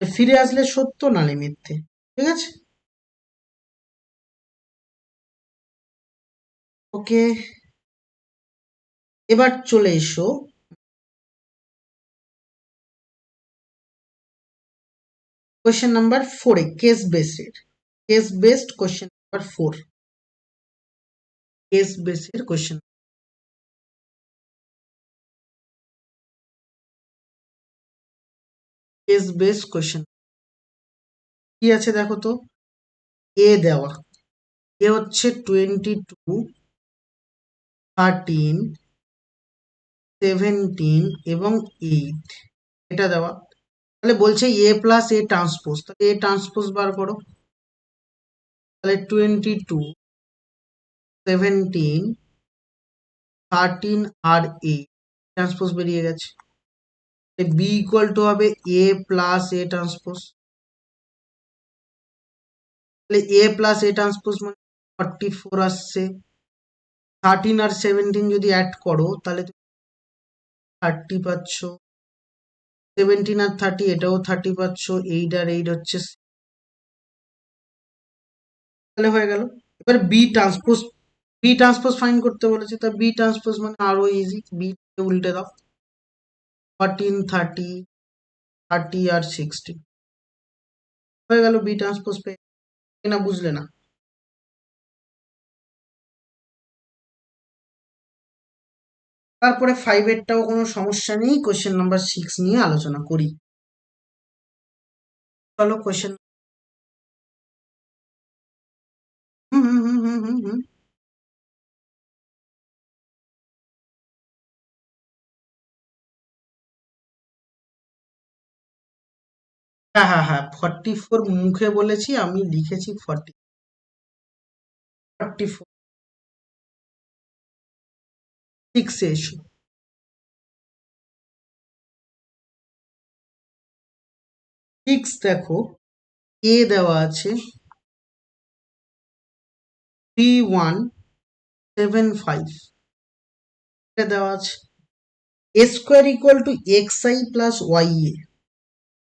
ফিরে আসলে সত্য নালে মিথ্যে। ঠিক আছে, ওকে। এবার চলে এসো কোয়েশ্চেন নাম্বার 4-এ, case based question number 4, case বেসের কোয়েশ্চেন। কেস বেসড কোয়েশ্চেন কি আছে দেখো তো। এ দেওয়া, এ হচ্ছে 22, 13, 17 এবং 8, এটা দেওয়া। তাহলে বলছে এ প্লাস এ ট্রান্সপোজ, তাহলে এ ট্রান্সপোজ বার করো। তাহলে 22, 17, 13 আর 8 ট্রান্সপোজ বেরিয়ে গেছে। বি ইকুয়াল টু হবে এ প্লাস এ ট্রান্সপোজ। তাহলে এ প্লাস এ ট্রান্সপোজ মানে 44 আসছে। 13 আর 17 যদি অ্যাড করো তাহলে 30 পাচ্ছ। 17 আর 30 এটাও 30 পাচ্ছ। 8 আর 8 হচ্ছে, তাহলে হয়ে গেল। এবার বি ট্রান্সপোজ ফাইন্ড করতে বলেছে, তা বি ট্রান্সপোজ মানে আরো ইজি, বি উল্টে দাও। 14, 30, 30 আর 60 হয়ে গেল বি ট্রান্সপোজ পেয়ে। না বুঝলে না? তারপরে 5-এরটাও কোনো সমস্যা নেই, কোয়েশ্চেন নাম্বার 6 নিয়ে আলোচনা করি। চলো কোয়েশ্চেন। হুম হুম হুম হুম হুম হুম। হ্যাঁ হ্যাঁ হ্যাঁ, 44 মুখে বলেছি, আমি লিখেছি 44। 6 এসো। 6 দেখো, এ দেওয়া আছে 3175, এটা দেওয়া আছে। A square equal to X I plus Y A,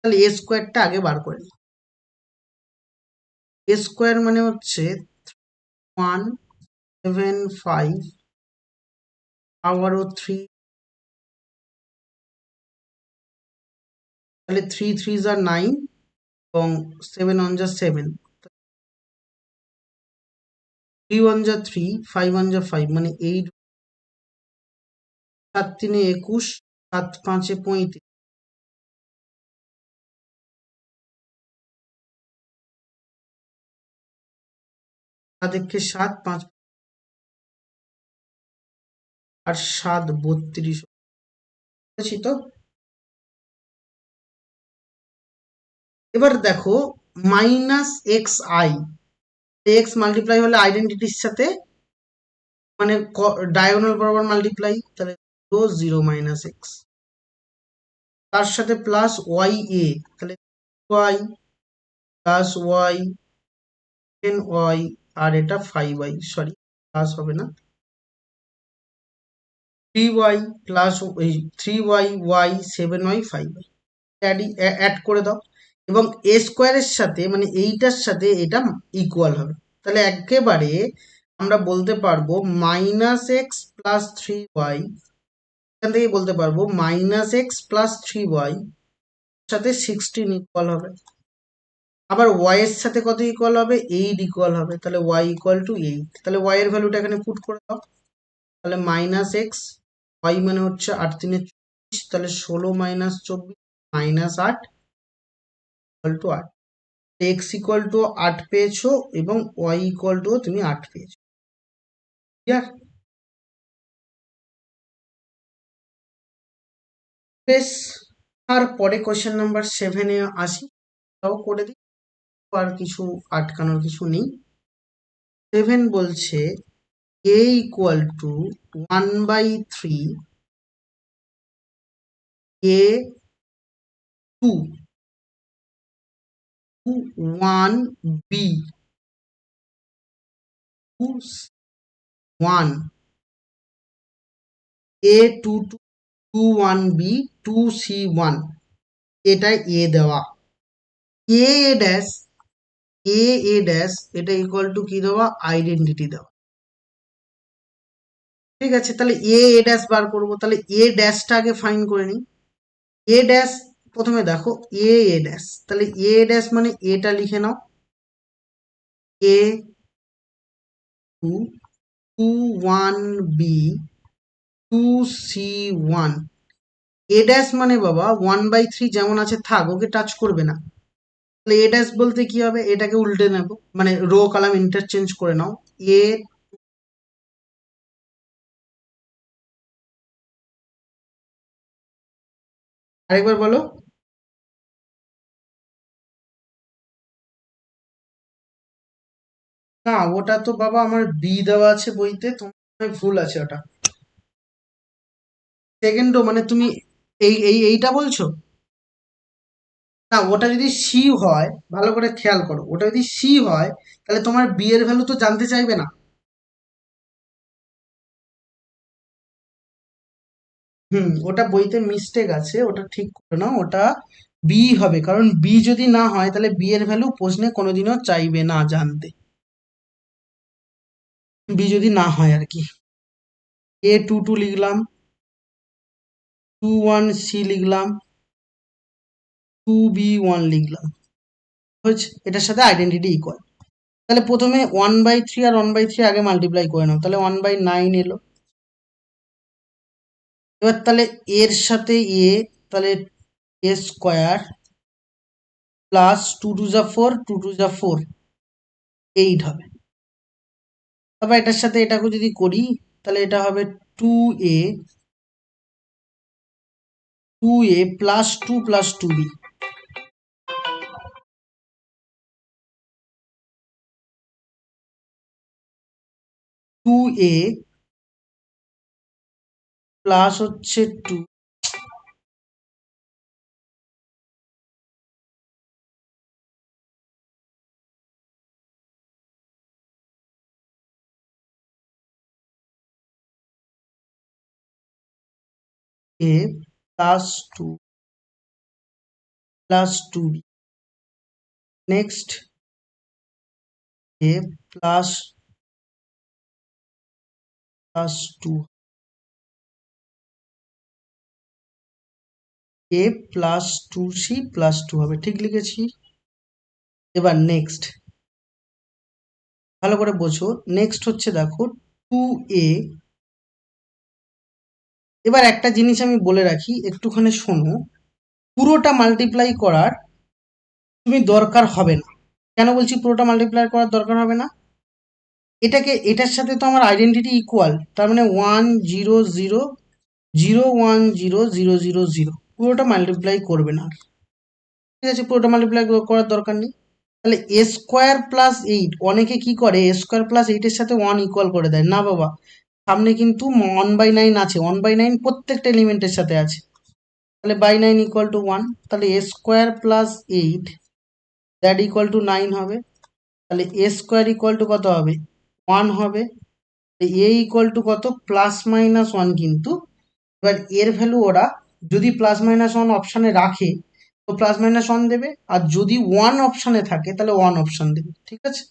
তাহলে এ স্কোয়ারটা আগে বার করে নিই। এ স্কোয়ার মানে হচ্ছে 175 আবারও 3, তাহলে 3 3 যা 9 এবং 7 1 যা 7, 3 1 যা 3, 5 1 যা 5 মানে 8, 7 3 21, 7 5 35, তাদেরকে 7 5 আর 7 32 বলেছি তো। এবার দেখো minus x I, x multiply হলে আইডেন্টিটির সাথে মানে ডায়াগোনাল বরাবর মাল্টিপ্লাই, তাহলে 0 মাইনাস এক্স, তার সাথে প্লাস ওয়াই এ, তাহলে ওয়াই প্লাস ওয়াই 10y, আর এটা 5y, সরি প্লাস হবে না, 3y plus 3y y 7y 5y add করে দাও। এবং এ স্কোয়ারের সাথে মানে এইটার সাথে এটা ইকুয়াল হবে, তাহলে একেবারে আমরা বলতে পারবো মাইনাস এক্স প্লাস 3y, এখান থেকে বলতে পারবো মাইনাস এক্স প্লাস 3y সাথে 16 ইকুয়াল হবে। আবার y এর সাথে কত ইকুয়াল হবে? 8 ইকুয়াল হবে, তাহলে y ইকুয়াল টু 8। তাহলে y এর ভ্যালুটা এখানে পুট করে দাও। তাহলে মাইনাস এক্স, ওয়াই মানে হচ্ছে 8 3 24, তাহলে 16 minus 24 minus 8 equal to 8। X equal to 8 পেয়েছো এবং ওয়াই ইকুয়াল টু তুমি 8 পেয়েছো। ক্লিয়ার? বেশ, তারপরে কোয়েশ্চেন নাম্বার 7-এ আসি, তাও করে দিই, আর কিছু আটকানোর কিছু নেই। 7 বলছে a equal to 1/3 a 2 1 b 2 1 a 2 2 1 b 2 c 1, এটাই এ দেওয়া। এ ড্যাশ এ ড্যাশ এটা ইকুয়াল টু কি দেওয়া, আইডেন্টিটি দেওয়া। ঠিক আছে, তাহলে এ ড্যাশ বার করবো, তাহলে এ ড্যাশটা আগে ফাইন করে নিই। এ ড্যাশ প্রথমে দেখো এ ড্যাশ, তাহলে এ ড্যাশ মানে এটা লিখে নাও, A two two one B two C one. A dash মানে বাবা 1/3 যেমন আছে থাক, ওকে টাচ করবে না। তাহলে এ ড্যাশ বলতে কি হবে, এটাকে উল্টে নেব, মানে রো কলাম ইন্টারচেঞ্জ করে নাও। এ আরেকবার বলো। না ওটা তো বাবা আমার বি দেওয়া আছে বইতে, তোমার ভুল আছে ওটা। সেকেন্ডও মানে তুমি এইটা বলছো? না ওটা যদি সি হয়, ভালো করে খেয়াল করো, ওটা যদি সি হয় তাহলে তোমার বি এর ভ্যালু তো জানতে চাইবে না। ওটা বইতে মিস্টেক আছে, ওটা ঠিক করে নাও, ওটা বি হবে, কারণ বি যদি না হয় তাহলে বি এর ভ্যালু প্রশ্নে কোনোদিনও চাইবে না জানতে, বি যদি না হয় আর কি। এ টু টু লিখলাম, টু ওয়ান সি লিখলাম, টু বি ওয়ান লিখলাম, হয়েছে, এটার সাথে আইডেন্টিটি ইকুয়াল। তাহলে প্রথমে 1/3 আর 1/3 আগে মাল্টিপ্লাই করে নাও, তাহলে 1/9 এলো। এবার তাহলে এর সাথে এ, তাহলে A square plus two two যা ফোর, টু টু যা ফোর, 8 হবে। তারপর এটার সাথে এটাকে যদি করি তাহলে এটা হবে two A, two A plus two B, two A plus হচ্ছে two A plus two plus two B, next A plus plus two, A plus two C plus two হবে, ঠিক লিখেছি। এবার নেক্সট ভালো করে বোঝো, নেক্সট হচ্ছে দেখো টু এ। এবার একটা জিনিস আমি বলে রাখি, একটুখানি শোনো, পুরোটা মাল্টিপ্লাই করার তুমি দরকার হবে না। কেন বলছি পুরোটা মাল্টিপ্লাই করার দরকার হবে না, এটাকে এটার সাথে তো আমার আইডেন্টিটি ইকুয়াল, তার মানে 1 0 0 0 1 0 0 0 0, পুরোটা মাল্টিপ্লাই করবে না, ঠিক আছে, পুরোটা মাল্টিপ্লাই করার দরকার নেই। তাহলে এ স্কোয়ার প্লাস এইট, অনেকে কি করে এ স্কোয়ার প্লাস এইটের সাথে 1 ইকুয়াল করে দেয়, না বাবা, সামনে কিন্তু 1/9 আছে, 1/9 প্রত্যেকটা এলিমেন্টের সাথে আছে, তাহলে বাই 9 ইকুয়াল টু 1, তাহলে A square plus eight that equal to 9 হবে, তাহলে এ স্কোয়ার ইকুয়াল টু কত হবে, 1 হবে, এ ইকুয়াল টু কত, +-1 কিন্তু। এবার এর ভ্যালু ওরা যদি +-1 অপশানে রাখে তো +-1 দেবে, আর যদি 1 অপশানে থাকে তাহলে 1 অপশান দেবে, ঠিক আছে।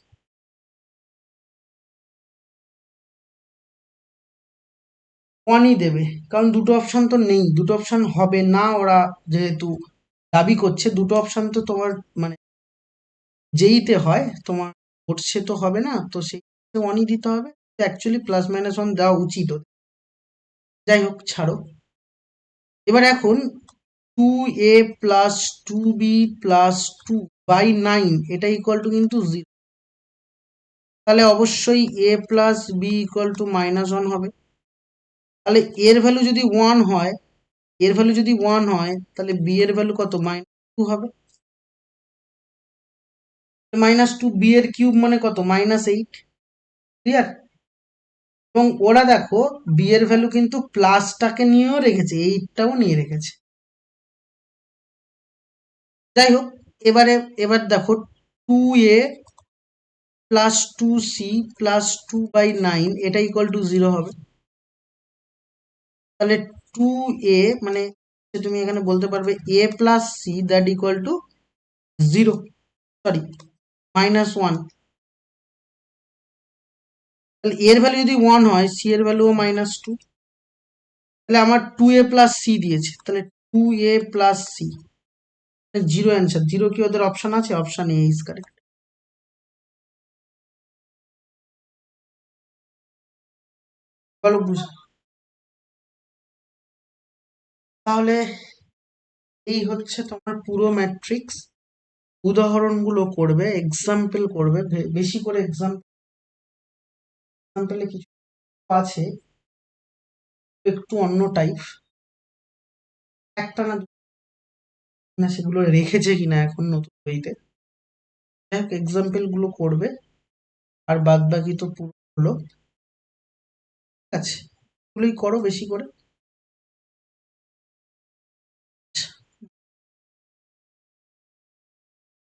1ই দেবে, কারণ দুটো অপশান তো নেই, দুটো অপশান হবে না, ওরা যেহেতু দাবি করছে দুটো অপশান তো তোমার মানে যেইতে হয় তোমার ঘটছে তো হবে না, তো সেই 1ই দিতে হবে, অ্যাকচুয়ালি +-1 দেওয়া উচিত ওদের। যাই হোক ছাড়ো। এবার এখন two A plus two B plus two by nine এটা ইকুয়াল টু কিন্তু 0, তাহলে অবশ্যই A plus B equal to -1 হবে। তাহলে এর ভ্যালু যদি 1 হয়, এর ভ্যালু যদি 1 হয় তাহলে বি এর ভ্যালু কত, -2 হবে। -2 বি এর কিউব মানে কত, -8, ক্লিয়ার। এবং ওরা দেখো বি এর ভ্যালু কিন্তু প্লাসটাকে নিয়েও রেখেছে, এইটটাও নিয়ে রেখেছে। যাই হোক, এবার দেখো two A plus two C plus 2/9 এটা ইকুয়াল টু 0 হবে। তাহলে টু এ মানে তুমি এখানে বলতে পারবে A plus C that equal to 0, sorry -1। তাহলে এর ভ্যালু যদি 1 হয়, সি এর ভ্যালুও -2। তাহলে আমার 2a প্লাস সি দিয়েছে, তাহলে 2a প্লাস সি, 0 অ্যান্সার। 0 কি ওদের অপশন আছে? Option A is correct. বলো তাহলে এই হচ্ছে তোমার পুরো ম্যাট্রিক্স। উদাহরণগুলো করবে, এক্সাম্পল করবে, বেশি করে এক্সাম্পলে কিছু আছে একটু অন্য টাইপ, একটা না না সেগুলো রেখেছে কিনা এখন নতুন বইতে। এক্সাম্পল গুলো করবে, আর বাদ বাকি তো পুরো হলো। ঠিক আছে, এগুলোই করো বেশি করে।